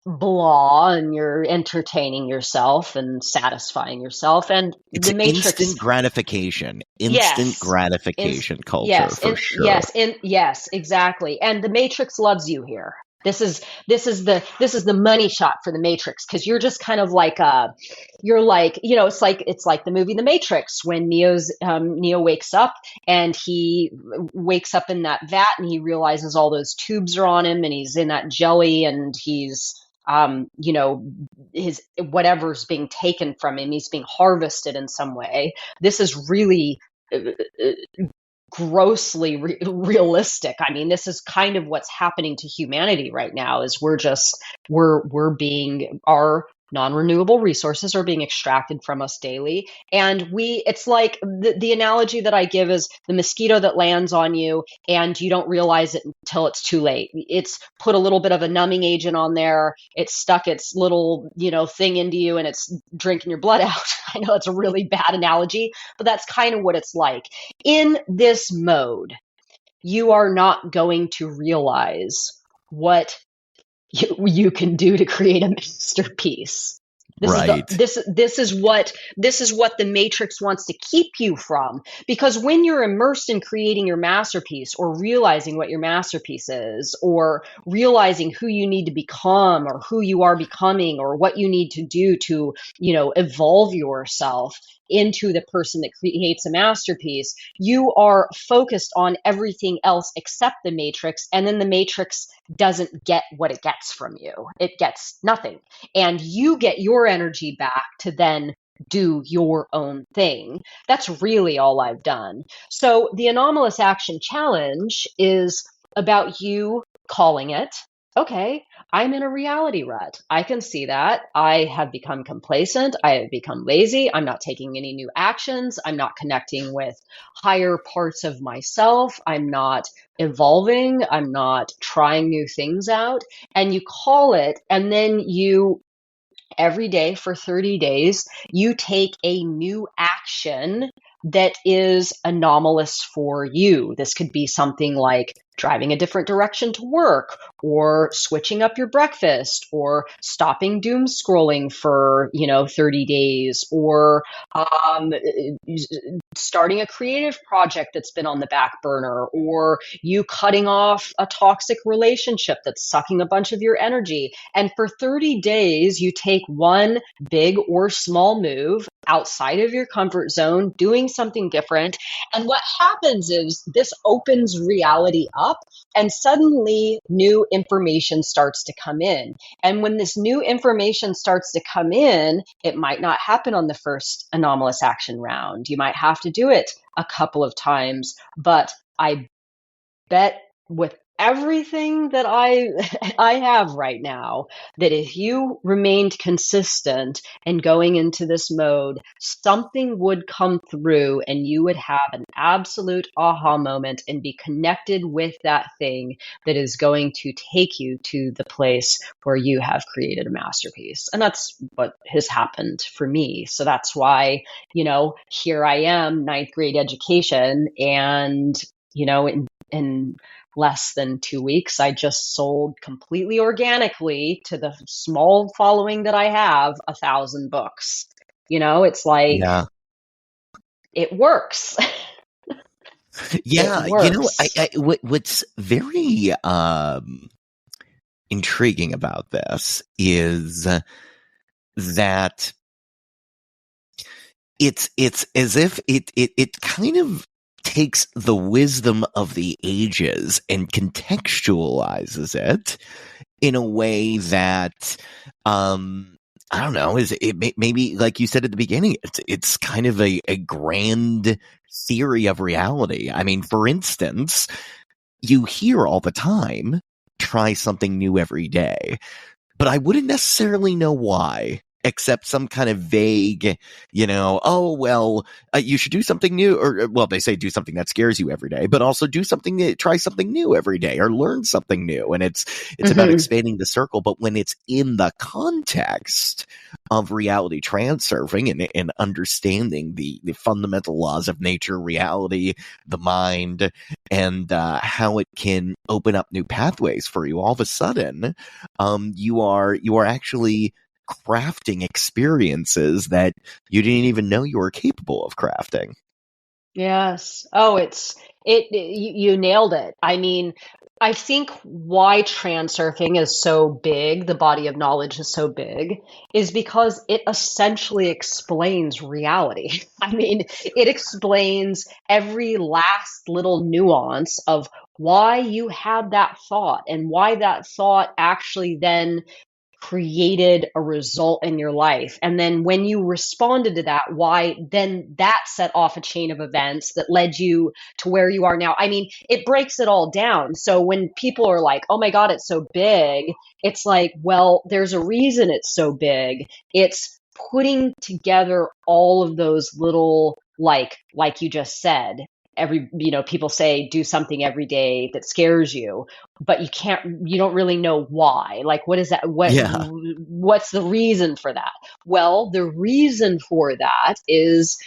Speaker 3: blah and you're entertaining yourself and satisfying yourself. And
Speaker 2: it's
Speaker 3: the Matrix,
Speaker 2: instant gratification culture,
Speaker 3: yes,
Speaker 2: for sure.
Speaker 3: yes, exactly. And the Matrix loves you here. This is the money shot for the Matrix, because you're just kind of like it's like the movie The Matrix, when Neo wakes up, and he wakes up in that vat and he realizes all those tubes are on him and he's in that jelly and he's his whatever's being taken from him, he's being harvested in some way. This is really grossly realistic. I mean, this is kind of what's happening to humanity right now. Is our non-renewable resources are being extracted from us daily. And it's like the analogy that I give is the mosquito that lands on you and you don't realize it until it's too late. It's put a little bit of a numbing agent on there. It's stuck its little, thing into you and it's drinking your blood out. I know it's a really bad analogy, but that's kind of what it's like. In this mode, you are not going to realize what you can do to create a masterpiece. This is what the Matrix wants to keep you from, because when you're immersed in creating your masterpiece, or realizing what your masterpiece is, or realizing who you need to become, or who you are becoming, or what you need to do to, evolve yourself into the person that creates a masterpiece, you are focused on everything else except the Matrix, and then the Matrix doesn't get what it gets from you. It gets nothing. And you get your energy back to then do your own thing. That's really all I've done. So the Anomalous Action Challenge is about you calling it, okay, I'm in a reality rut. I can see that. I have become complacent. I have become lazy. I'm not taking any new actions. I'm not connecting with higher parts of myself. I'm not evolving. I'm not trying new things out. And you call it, and then every day for 30 days, you take a new action that is anomalous for you. This could be something like driving a different direction to work, or switching up your breakfast, or stopping doom scrolling for 30 days, or starting a creative project that's been on the back burner, or you cutting off a toxic relationship that's sucking a bunch of your energy. And for 30 days, you take one big or small move outside of your comfort zone, doing something different. And what happens is this opens reality up, and suddenly new information starts to come in. And when this new information starts to come in, it might not happen on the first anomalous action round. You might have to do it a couple of times, but I bet with everything that I have right now, that if you remained consistent and going into this mode, something would come through and you would have an absolute aha moment and be connected with that thing that is going to take you to the place where you have created a masterpiece. And that's what has happened for me. So that's why, here I am, ninth grade education, and in less than 2 weeks, I just sold completely organically to the small following that I have 1,000 books. It's like,
Speaker 2: Yeah.
Speaker 3: it works.
Speaker 2: Yeah.
Speaker 3: It works.
Speaker 2: What's very intriguing about this is that it's as if it kind of takes the wisdom of the ages and contextualizes it in a way that I don't know, is it maybe, like you said at the beginning, it's kind of a grand theory of reality. I mean, for instance, you hear all the time, try something new every day, but I wouldn't necessarily know why, except some kind of vague, oh, well, you should do something new, or, well, they say do something that scares you every day, but also try something new every day, or learn something new. And it's about expanding the circle. But when it's in the context of reality transurfing and understanding the fundamental laws of nature, reality, the mind, and how it can open up new pathways for you, all of a sudden, you are actually crafting experiences that you didn't even know you were capable of crafting.
Speaker 3: Yes. Oh, you nailed it. I mean, I think why transurfing is so big, the body of knowledge is so big, is because it essentially explains reality. I mean, it explains every last little nuance of why you had that thought and why that thought actually then created a result in your life. And then when you responded to that, why then that set off a chain of events that led you to where you are now. I mean, it breaks it all down. So when people are like, oh my God, it's so big, it's like, well, there's a reason it's so big. It's putting together all of those little, like you just said, people say do something every day that scares you, but you don't really know why. Like, what is that?
Speaker 2: Yeah.
Speaker 3: What's the reason for that? Well, the reason for that is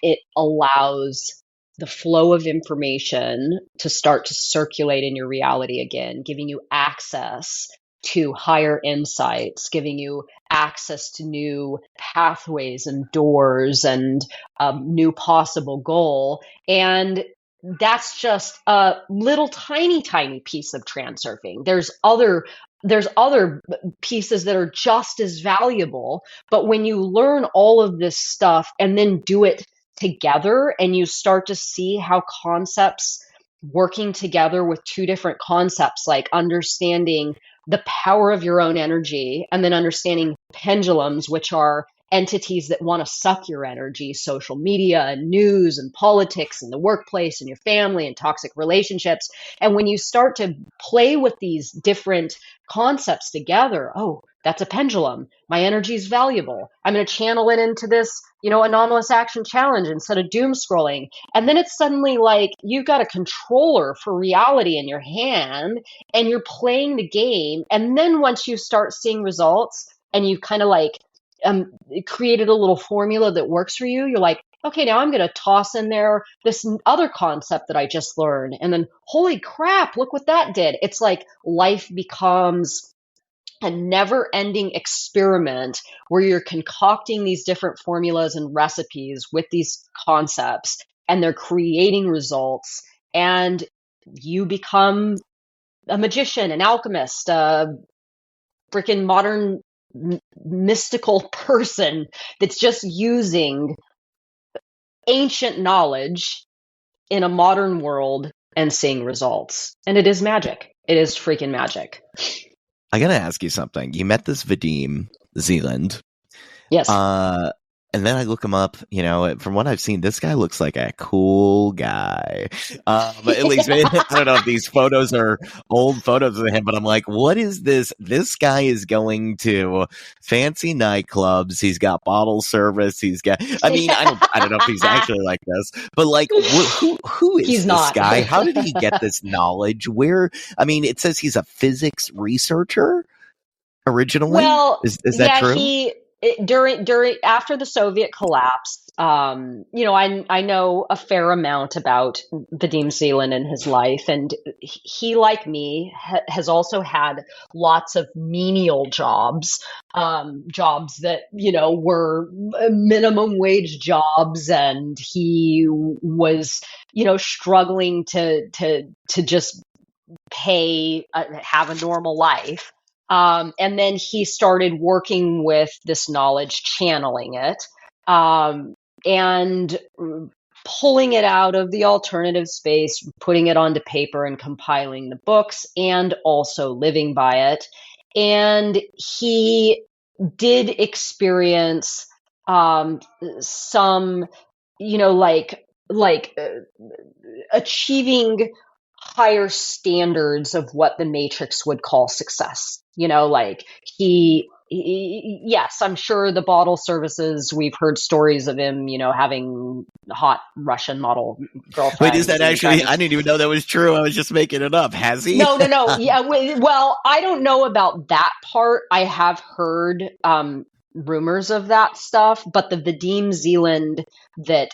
Speaker 3: it allows the flow of information to start to circulate in your reality again, giving you access to higher insights, giving you access to new pathways and doors and new possible goal. And that's just a little tiny piece of transurfing. There's other pieces that are just as valuable, but when you learn all of this stuff and then do it together and you start to see how concepts working together with two different concepts, like understanding the power of your own energy and then understanding pendulums, which are entities that want to suck your energy, social media and news and politics and the workplace and your family and toxic relationships. And when you start to play with these different concepts together, oh, that's a pendulum. My energy is valuable. I'm going to channel it into this, anomalous action challenge instead of doom scrolling. And then it's suddenly like you've got a controller for reality in your hand and you're playing the game. And then once you start seeing results and you kind of like created a little formula that works for you, you're like, okay, now I'm going to toss in there this other concept that I just learned. And then, holy crap, look what that did. It's like life becomes a never-ending experiment where you're concocting these different formulas and recipes with these concepts, and they're creating results, and you become a magician, an alchemist, a freaking modern mystical person that's just using ancient knowledge in a modern world and seeing results. And it is magic. It is freaking magic.
Speaker 2: I gotta ask you something. You met this Vadim Zeland.
Speaker 3: Yes.
Speaker 2: And then I look him up, from what I've seen, this guy looks like a cool guy. But at least, I don't know if these photos are old photos of him, but I'm like, what is this? This guy is going to fancy nightclubs. He's got bottle service. I don't know if he's actually like this, but like, who is
Speaker 3: he's
Speaker 2: this
Speaker 3: not.
Speaker 2: guy? How did he get this knowledge? It says he's a physics researcher originally.
Speaker 3: Well,
Speaker 2: is that true?
Speaker 3: During after the Soviet collapse, I know a fair amount about Vadim Zeland and his life, and he, like me, has also had lots of menial jobs that were minimum wage jobs, and he was struggling to just have a normal life. And then he started working with this knowledge, channeling it, and pulling it out of the alternative space, putting it onto paper and compiling the books, and also living by it. And he did experience some, achieving higher standards of what the Matrix would call success. Yes, I'm sure the bottle services, we've heard stories of him, having hot Russian model girlfriends.
Speaker 2: Wait, is that actually, I didn't even know that was true. I was just making it up. Has he?
Speaker 3: No. Yeah. Well, I don't know about that part. I have heard, rumors of that stuff, but the Vadim Zeland that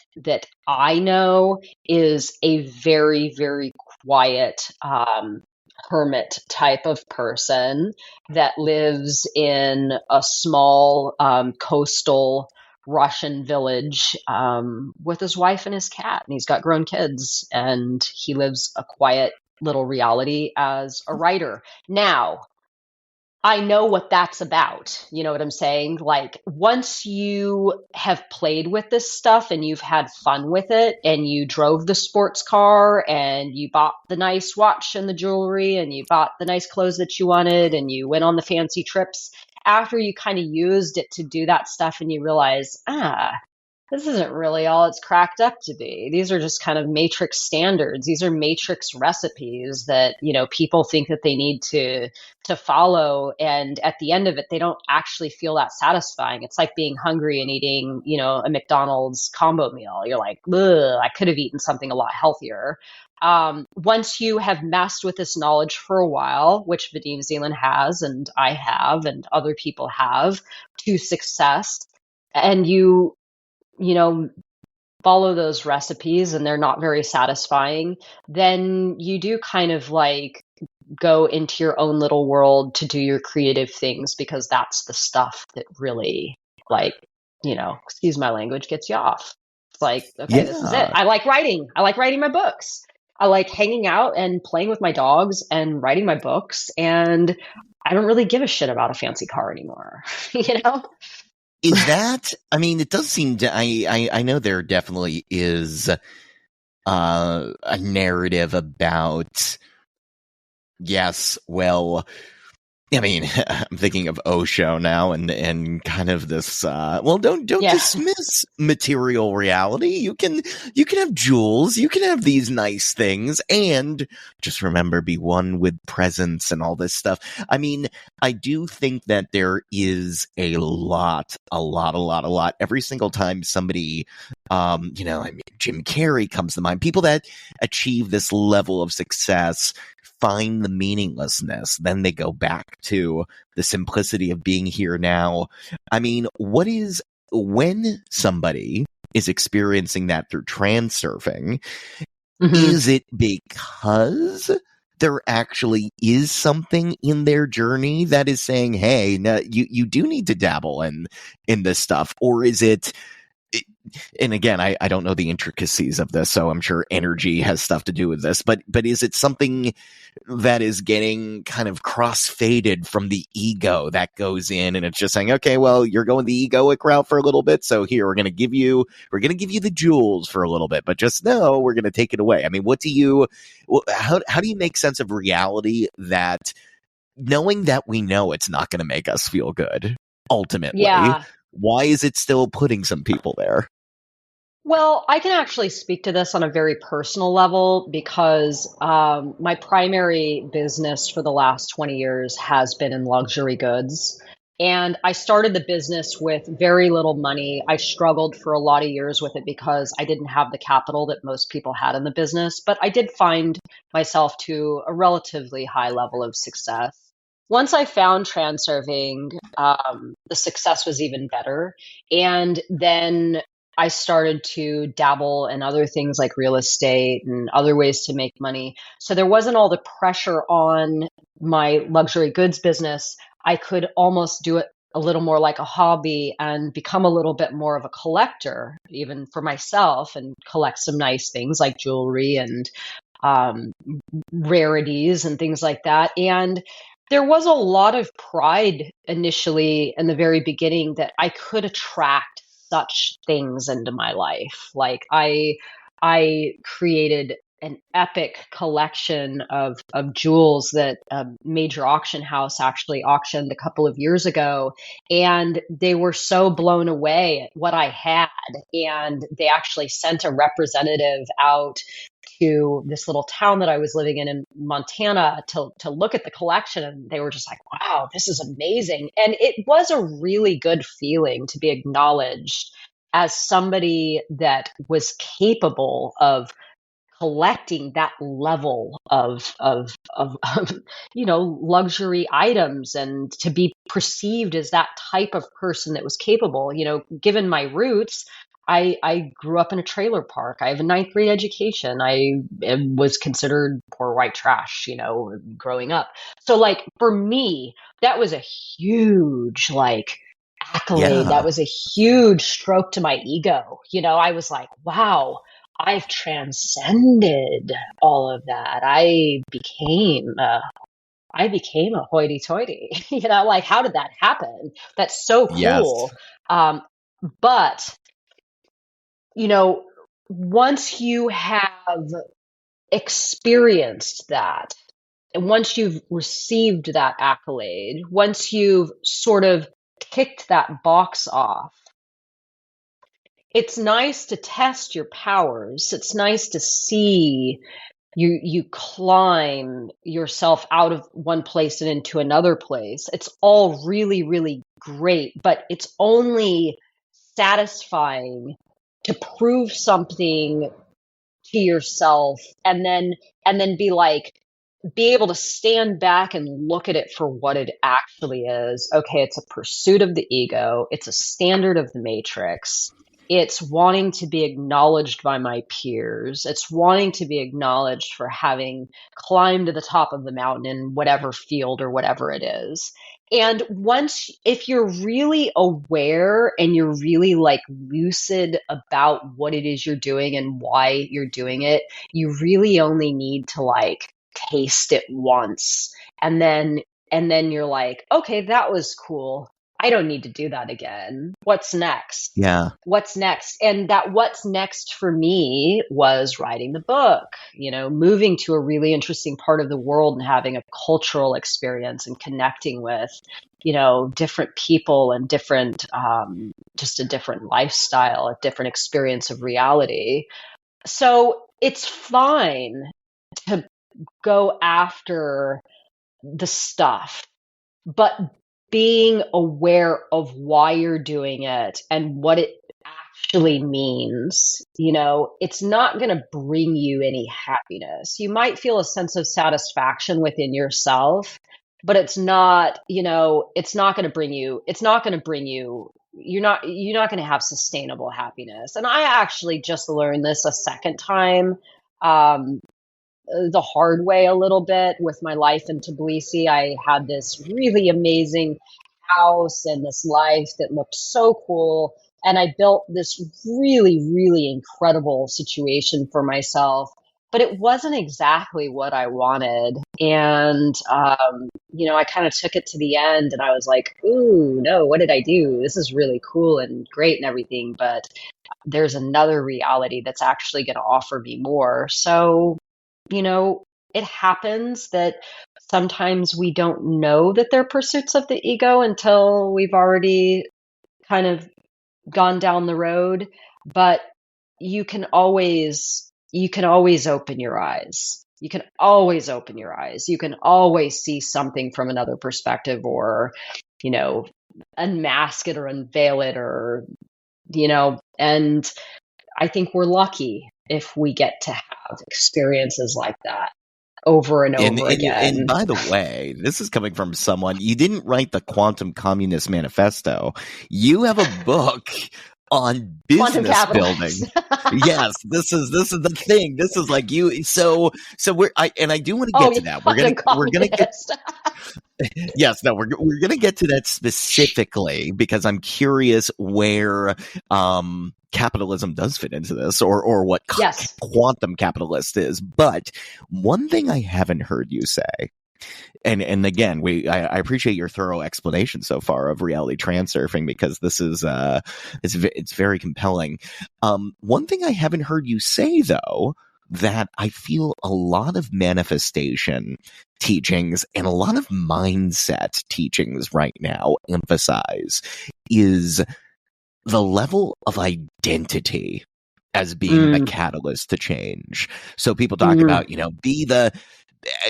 Speaker 3: I know is a very, very quiet hermit type of person that lives in a small coastal Russian village with his wife and his cat, and he's got grown kids, and he lives a quiet little reality as a writer. Now, I know what that's about. You know what I'm saying? Like, once you have played with this stuff and you've had fun with it, and you drove the sports car, and you bought the nice watch and the jewelry, and you bought the nice clothes that you wanted, and you went on the fancy trips, after you kind of used it to do that stuff and you realize, this isn't really all it's cracked up to be. These are just kind of matrix standards. These are matrix recipes that, people think that they need to follow. And at the end of it, they don't actually feel that satisfying. It's like being hungry and eating, a McDonald's combo meal. You're like, ugh, I could have eaten something a lot healthier. Once you have messed with this knowledge for a while, which Vadim Zeland has, and I have, and other people have, to success, and you follow those recipes and they're not very satisfying, then you do kind of like go into your own little world to do your creative things, because that's the stuff that really, excuse my language, gets you off. It's like, okay, This is it. I like writing. I like writing my books. I like hanging out and playing with my dogs and writing my books. And I don't really give a shit about a fancy car anymore,
Speaker 2: Is that, it does seem to, I know there definitely is a narrative about, yes, well, I'm thinking of Osho now and kind of this, don't dismiss material reality. You can have jewels, you can have these nice things, and just remember, be one with presence and all this stuff. I do think that there is a lot. Every single time somebody, Jim Carrey comes to mind, people that achieve this level of success find the meaninglessness, then they go back to the simplicity of being here now. I mean, when somebody is experiencing that through transurfing, is it because there actually is something in their journey that is saying, hey, no, you do need to dabble in this stuff? Or is it, and again, I don't know the intricacies of this, so I'm sure energy has stuff to do with this, but is it something that is getting kind of cross-faded from the ego that goes in, and it's just saying, okay, well, you're going the egoic route for a little bit, so here, we're going to give you the jewels for a little bit, but just know we're going to take it away. I mean, how do you make sense of reality, that knowing that we know it's not going to make us feel good ultimately?
Speaker 3: Yeah.
Speaker 2: Why is it still putting some people there?
Speaker 3: Well, I can actually speak to this on a very personal level because my primary business for the last 20 years has been in luxury goods. And I started the business with very little money. I struggled for a lot of years with it because I didn't have the capital that most people had in the business, but I did find myself to a relatively high level of success. Once I found transurfing, the success was even better. And then I started to dabble in other things like real estate and other ways to make money. So there wasn't all the pressure on my luxury goods business. I could almost do it a little more like a hobby and become a little bit more of a collector, even for myself, and collect some nice things like jewelry and um, rarities and things like that. And there was a lot of pride initially in the very beginning that I could attract such things into my life. Like I created an epic collection of jewels that a major auction house actually auctioned a couple of years ago, and they were so blown away at what I had, and they actually sent a representative out to this little town that I was living in Montana to look at the collection, and they were just like, wow, this is amazing. And it was a really good feeling to be acknowledged as somebody that was capable of collecting that level of luxury items, and to be perceived as that type of person that was capable. Given my roots, I grew up in a trailer park. I have a ninth grade education. I was considered poor white trash, growing up. So like for me, that was a huge accolade.
Speaker 2: Yeah.
Speaker 3: That was a huge stroke to my ego. I was like, wow, I've transcended all of that. I became a hoity-toity. Like, how did that happen? That's so
Speaker 2: Yes.
Speaker 3: cool. But once you have experienced that, and once you've received that accolade, once you've sort of ticked that box off, it's nice to test your powers. It's nice to see you climb yourself out of one place and into another place. It's all really, really great, but it's only satisfying to prove something to yourself, and then be able to stand back and look at it for what it actually is. Okay, it's a pursuit of the ego. It's a standard of the matrix. It's wanting to be acknowledged by my peers. It's wanting to be acknowledged for having climbed to the top of the mountain in whatever field or whatever it is. And if you're really aware and you're really lucid about what it is you're doing and why you're doing it, you really only need to taste it once, and then you're like, okay, that was cool. I don't need to do that again. What's next?
Speaker 2: Yeah.
Speaker 3: What's next? And that what's next for me was writing the book, moving to a really interesting part of the world and having a cultural experience and connecting with, different people and just a different lifestyle, a different experience of reality. So it's fine to go after the stuff, but being aware of why you're doing it and what it actually means. You know, it's not going to bring you any happiness. You might feel a sense of satisfaction within yourself, but it's not, you know, it's not going to bring you, you're not going to have sustainable happiness. And I actually just learned this a second time. The hard way a little bit with my life in Tbilisi. I had this really amazing house and this life that looked so cool. And I built this really, really incredible situation for myself, but it wasn't exactly what I wanted. And, you know, I kind of took it to the end and I was like, ooh, no, what did I do? This is really cool and great and everything, but there's another reality that's actually going to offer me more. So, you know, it happens that sometimes we don't know that they're pursuits of the ego until we've already kind of gone down the road. But you can always open your eyes. You can always open your eyes. You can always see something from another perspective, or, you know, unmask it or unveil it, or, you know, and I think we're lucky if we get to have experiences like that over and over
Speaker 2: And
Speaker 3: again.
Speaker 2: by the way, this is coming from someone, you didn't write the Quantum Communist Manifesto. You have a book on
Speaker 3: Quantum
Speaker 2: business building.
Speaker 3: Capitalism.
Speaker 2: Yes, this is the thing. This is like you. So I do want to get to that. We're gonna get. Yes, no, we're gonna get to that specifically because I'm curious where capitalism does fit into this, or what
Speaker 3: Yes.
Speaker 2: quantum capitalist is. But one thing I haven't heard you say, and again, I appreciate your thorough explanation so far of reality transurfing, because this is it's very compelling. One thing I haven't heard you say, though, that I feel a lot of manifestation teachings and a lot of mindset teachings right now emphasize is the level of identity as being the catalyst to change. So people talk about, you know,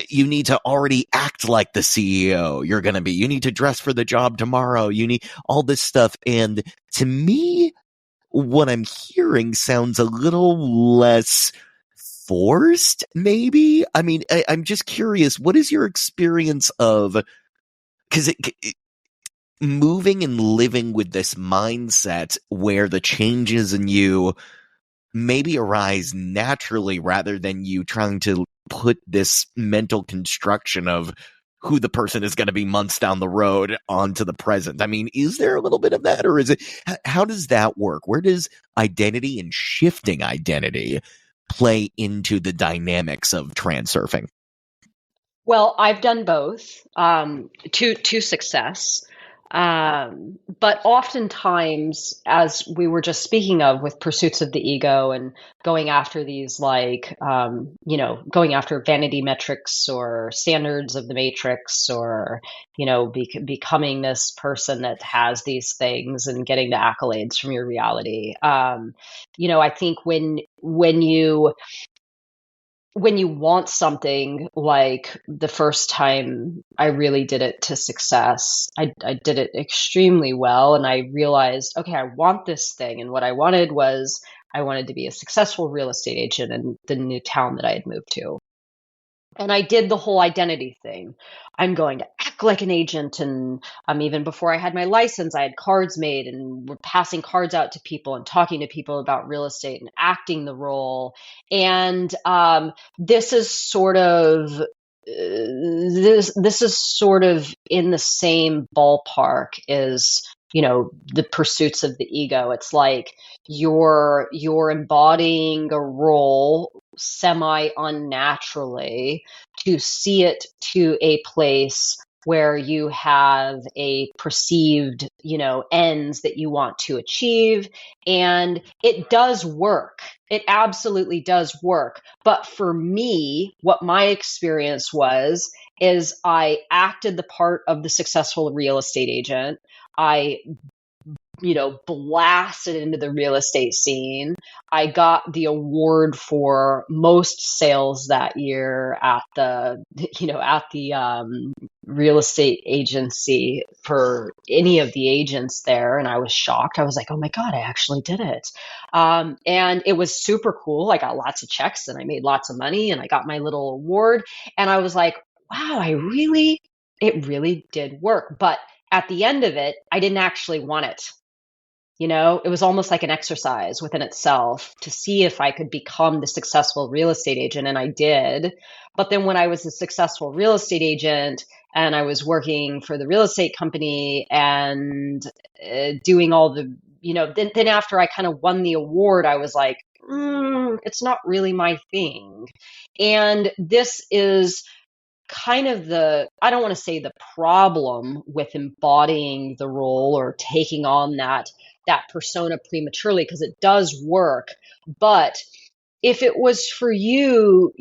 Speaker 2: you need to already act like the CEO you need to dress for the job tomorrow. You need all this stuff. And to me, what I'm hearing sounds a little less forced, maybe. I mean, I'm just curious, what is your experience of, because moving and living with this mindset where the changes in you maybe arise naturally rather than you trying to put this mental construction of who the person is going to be months down the road onto the present. I mean, is there a little bit of that, or is it, how does that work? Where does identity and shifting identity play into the dynamics of transurfing?
Speaker 3: Well, I've done both to success. But oftentimes, as we were just speaking of with pursuits of the ego and going after these, like, you know, going after vanity metrics or standards of the matrix, or, you know, becoming this person that has these things and getting the accolades from your reality. You know, I think when you want something, like the first time I really did it to success, I did it extremely well. And I realized, okay, I want this thing. And what I wanted to be a successful real estate agent in the new town that I had moved to. And I did the whole identity thing. I'm going to act like an agent. And even before I had my license, I had cards made and we're passing cards out to people and talking to people about real estate and acting the role. And this is sort of this is sort of in the same ballpark as, you know, the pursuits of the ego. It's like you're embodying a role semi unnaturally to see it to a place where you have a perceived, you know, ends that you want to achieve. And it does work. It absolutely does work. But for me, what my experience is I acted the part of the successful real estate agent. I blasted into the real estate scene. I got the award for most sales that year at the real estate agency for any of the agents there. And I was shocked. I was like, oh my God, I actually did it. And it was super cool. I got lots of checks and I made lots of money and I got my little award. And I was like, wow, it really did work. But at the end of it, I didn't actually want it. It was almost like an exercise within itself to see if I could become the successful real estate agent. And I did. But then when I was a successful real estate agent and I was working for the real estate company and doing all the, then after I kind of won the award, I was like, it's not really my thing. And this is kind of I don't want to say the problem with embodying the role or taking on that persona prematurely, because it does work. But if it was for you,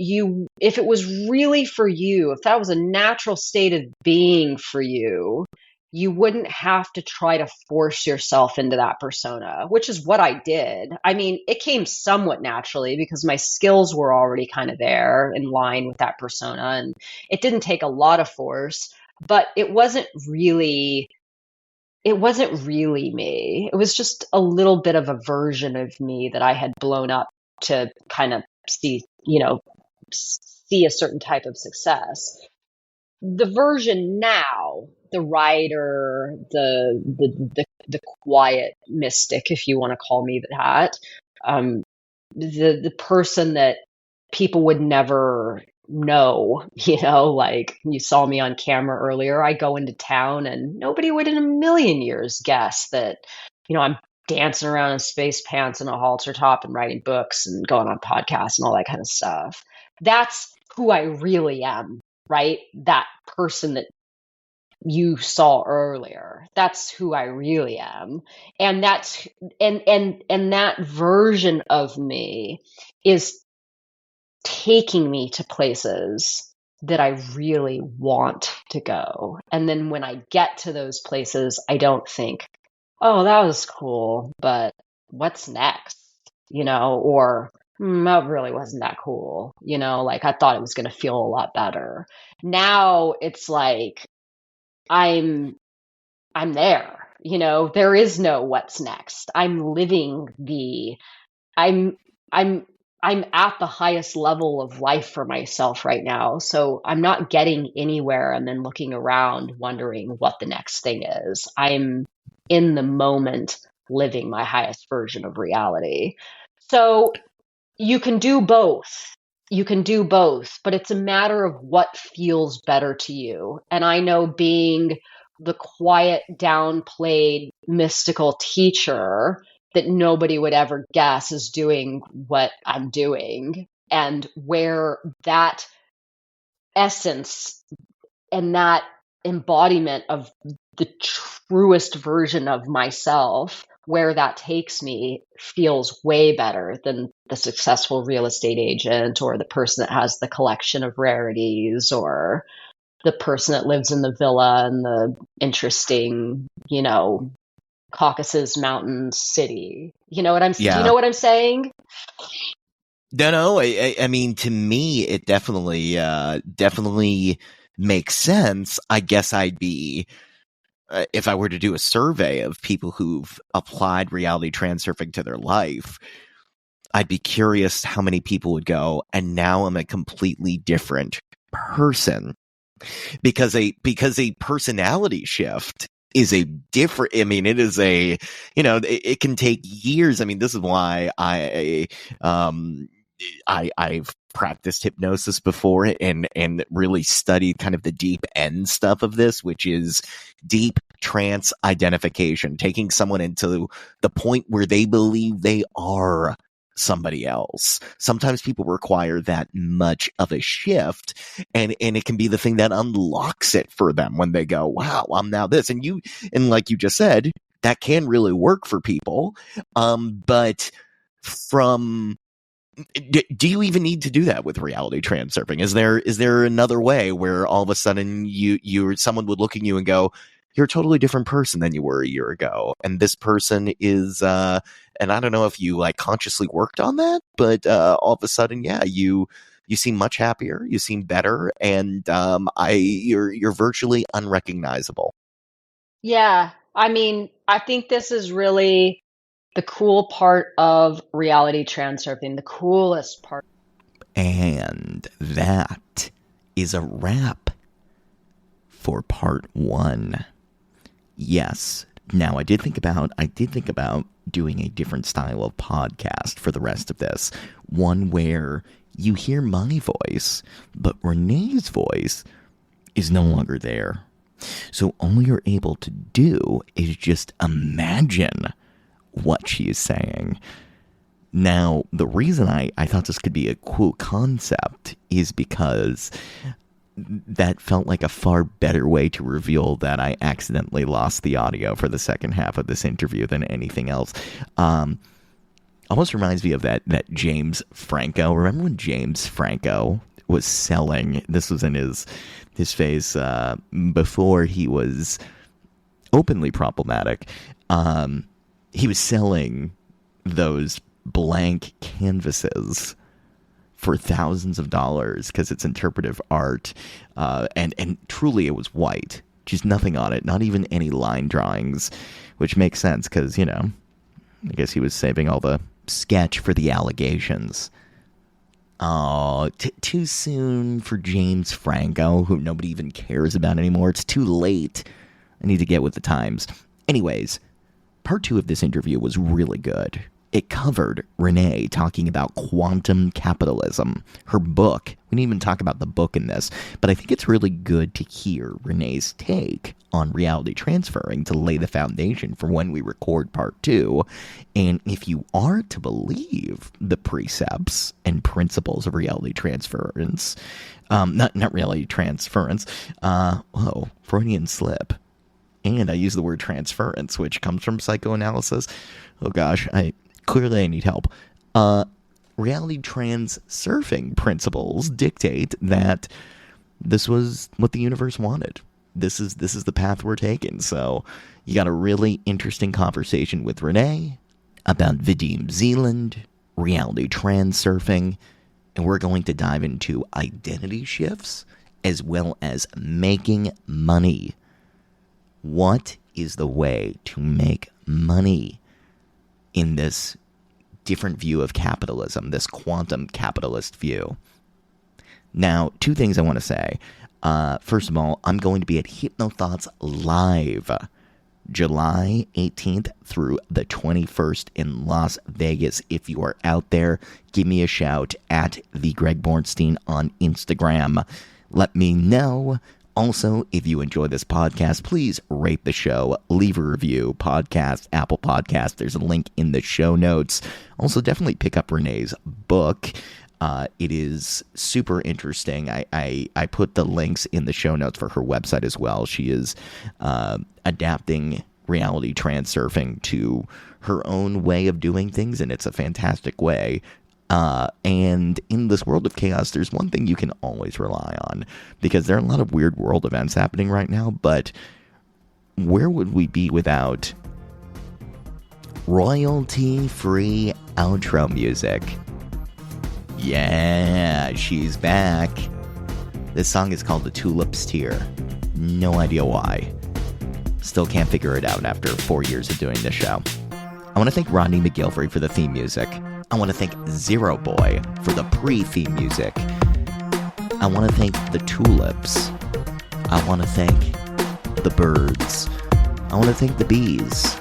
Speaker 3: if it was really for you, if that was a natural state of being for you, you wouldn't have to try to force yourself into that persona, which is what I did. I mean, it came somewhat naturally because my skills were already kind of there in line with that persona. And it didn't take a lot of force, but it wasn't really me. It was just a little bit of a version of me that I had blown up to kind of see a certain type of success. The version now, the writer, the quiet mystic, if you want to call me that, the person that people would never know, like you saw me on camera earlier. I go into town and nobody would in a million years guess that, I'm dancing around in space pants and a halter top and writing books and going on podcasts and all that kind of stuff. That's who I really am, right? That person that you saw earlier. That's who I really am. And that's and that version of me is taking me to places that I really want to go. And then when I get to those places, I don't think, oh, that was cool, but what's next? Or that really wasn't that cool. Like I thought it was going to feel a lot better. Now it's like I'm there. There is no what's next. I'm living I'm at the highest level of life for myself right now. So I'm not getting anywhere and then looking around wondering what the next thing is. I'm in the moment living my highest version of reality. So you can do both. But it's a matter of what feels better to you. And I know being the quiet, downplayed, mystical teacher that nobody would ever guess is doing what I'm doing, and where that essence and that embodiment of the truest version of myself, where that takes me, feels way better than the successful real estate agent or the person that has the collection of rarities or the person that lives in the villa in the interesting, Caucasus Mountains city. Do you know what I'm saying?
Speaker 2: No. I mean, to me, it definitely makes sense. I guess I'd be, if I were to do a survey of people who've applied reality transurfing to their life, I'd be curious how many people would go, and now I'm a completely different person. Because a personality shift is it is it can take years. I mean, this is why I've practiced hypnosis before and really studied kind of the deep end stuff of this, which is deep trance identification, taking someone into the point where they believe they are somebody else. Sometimes people require that much of a shift, and it can be the thing that unlocks it for them when they go, wow, I'm now this. And like you just said, that can really work for people. But do you even need to do that with reality transurfing? Is there another way where all of a sudden someone would look at you and go, you're a totally different person than you were a year ago. And this person is, and I don't know if you like consciously worked on that, but all of a sudden, yeah, you seem much happier, you seem better, and you're virtually unrecognizable.
Speaker 3: Yeah, I mean, I think this is really the cool part of reality transurfing, the coolest part.
Speaker 2: And that is a wrap for part 1. Yes. Now, I did think about doing a different style of podcast for the rest of this. One where you hear my voice, but Renee's voice is no longer there. So all you're able to do is just imagine what she is saying. Now, the reason I thought this could be a cool concept is because that felt like a far better way to reveal that I accidentally lost the audio for the second half of this interview than anything else. Almost reminds me of that James Franco. Remember when James Franco was selling, this was in his phase before he was openly problematic, he was selling those blank canvases for thousands of dollars because it's interpretive art, and truly it was white, just nothing on it, not even any line drawings, which makes sense because, I guess he was saving all the sketch for the allegations. Oh, too soon for James Franco, who nobody even cares about anymore. It's too late. I need to get with the times. Anyways, part 2 of this interview was really good. It covered Renee talking about Quantum Capitalism, her book. We didn't even talk about the book in this, but I think it's really good to hear Renee's take on reality transferring to lay the foundation for when we record part 2. And if you are to believe the precepts and principles of reality transference, not reality transference, Freudian slip. And I use the word transference, which comes from psychoanalysis. Oh gosh, Clearly I need help. Reality transurfing principles dictate that this was what the universe wanted. This is the path we're taking. So you got a really interesting conversation with Renee about Vadim Zeland, reality transurfing, and we're going to dive into identity shifts as well as making money. What is the way to make money in this different view of capitalism, this quantum capitalist view? Now, 2 things I want to say. First of all, I'm going to be at HypnoThoughts Live, July 18th through the 21st in Las Vegas. If you are out there, give me a shout at the Greg Bornstein on Instagram. Let me know. Also, if you enjoy this podcast, please rate the show, leave a review, podcast, Apple Podcast. There's a link in the show notes. Also, definitely pick up Renee's book. It is super interesting. I put the links in the show notes for her website as well. She is adapting reality transurfing to her own way of doing things, and it's a fantastic way. And in this world of chaos, there's one thing you can always rely on, because there are a lot of weird world events happening right now, but where would we be without royalty-free outro music? Yeah, she's back. This song is called The Tulip's Tear. No idea why. Still can't figure it out after 4 years of doing this show. I want to thank Rodney McGilvery for the theme music. I want to thank Zero Boy for the pre-theme music. I want to thank the tulips. I want to thank the birds. I want to thank the bees.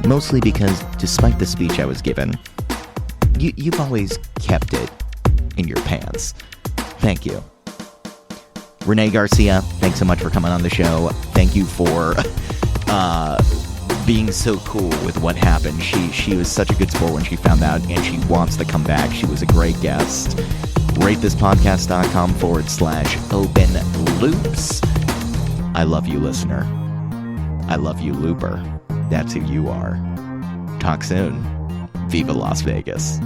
Speaker 2: Mostly because, despite the speech I was given, you've always kept it in your pants. Thank you. Renee Garcia, thanks so much for coming on the show. Thank you for being so cool with what happened. She was such a good sport when she found out, and she wants to come back. She was a great guest. RateThisPodcast.com/open loops. I love you, listener. I love you, looper. That's who you are. Talk soon. Viva Las Vegas.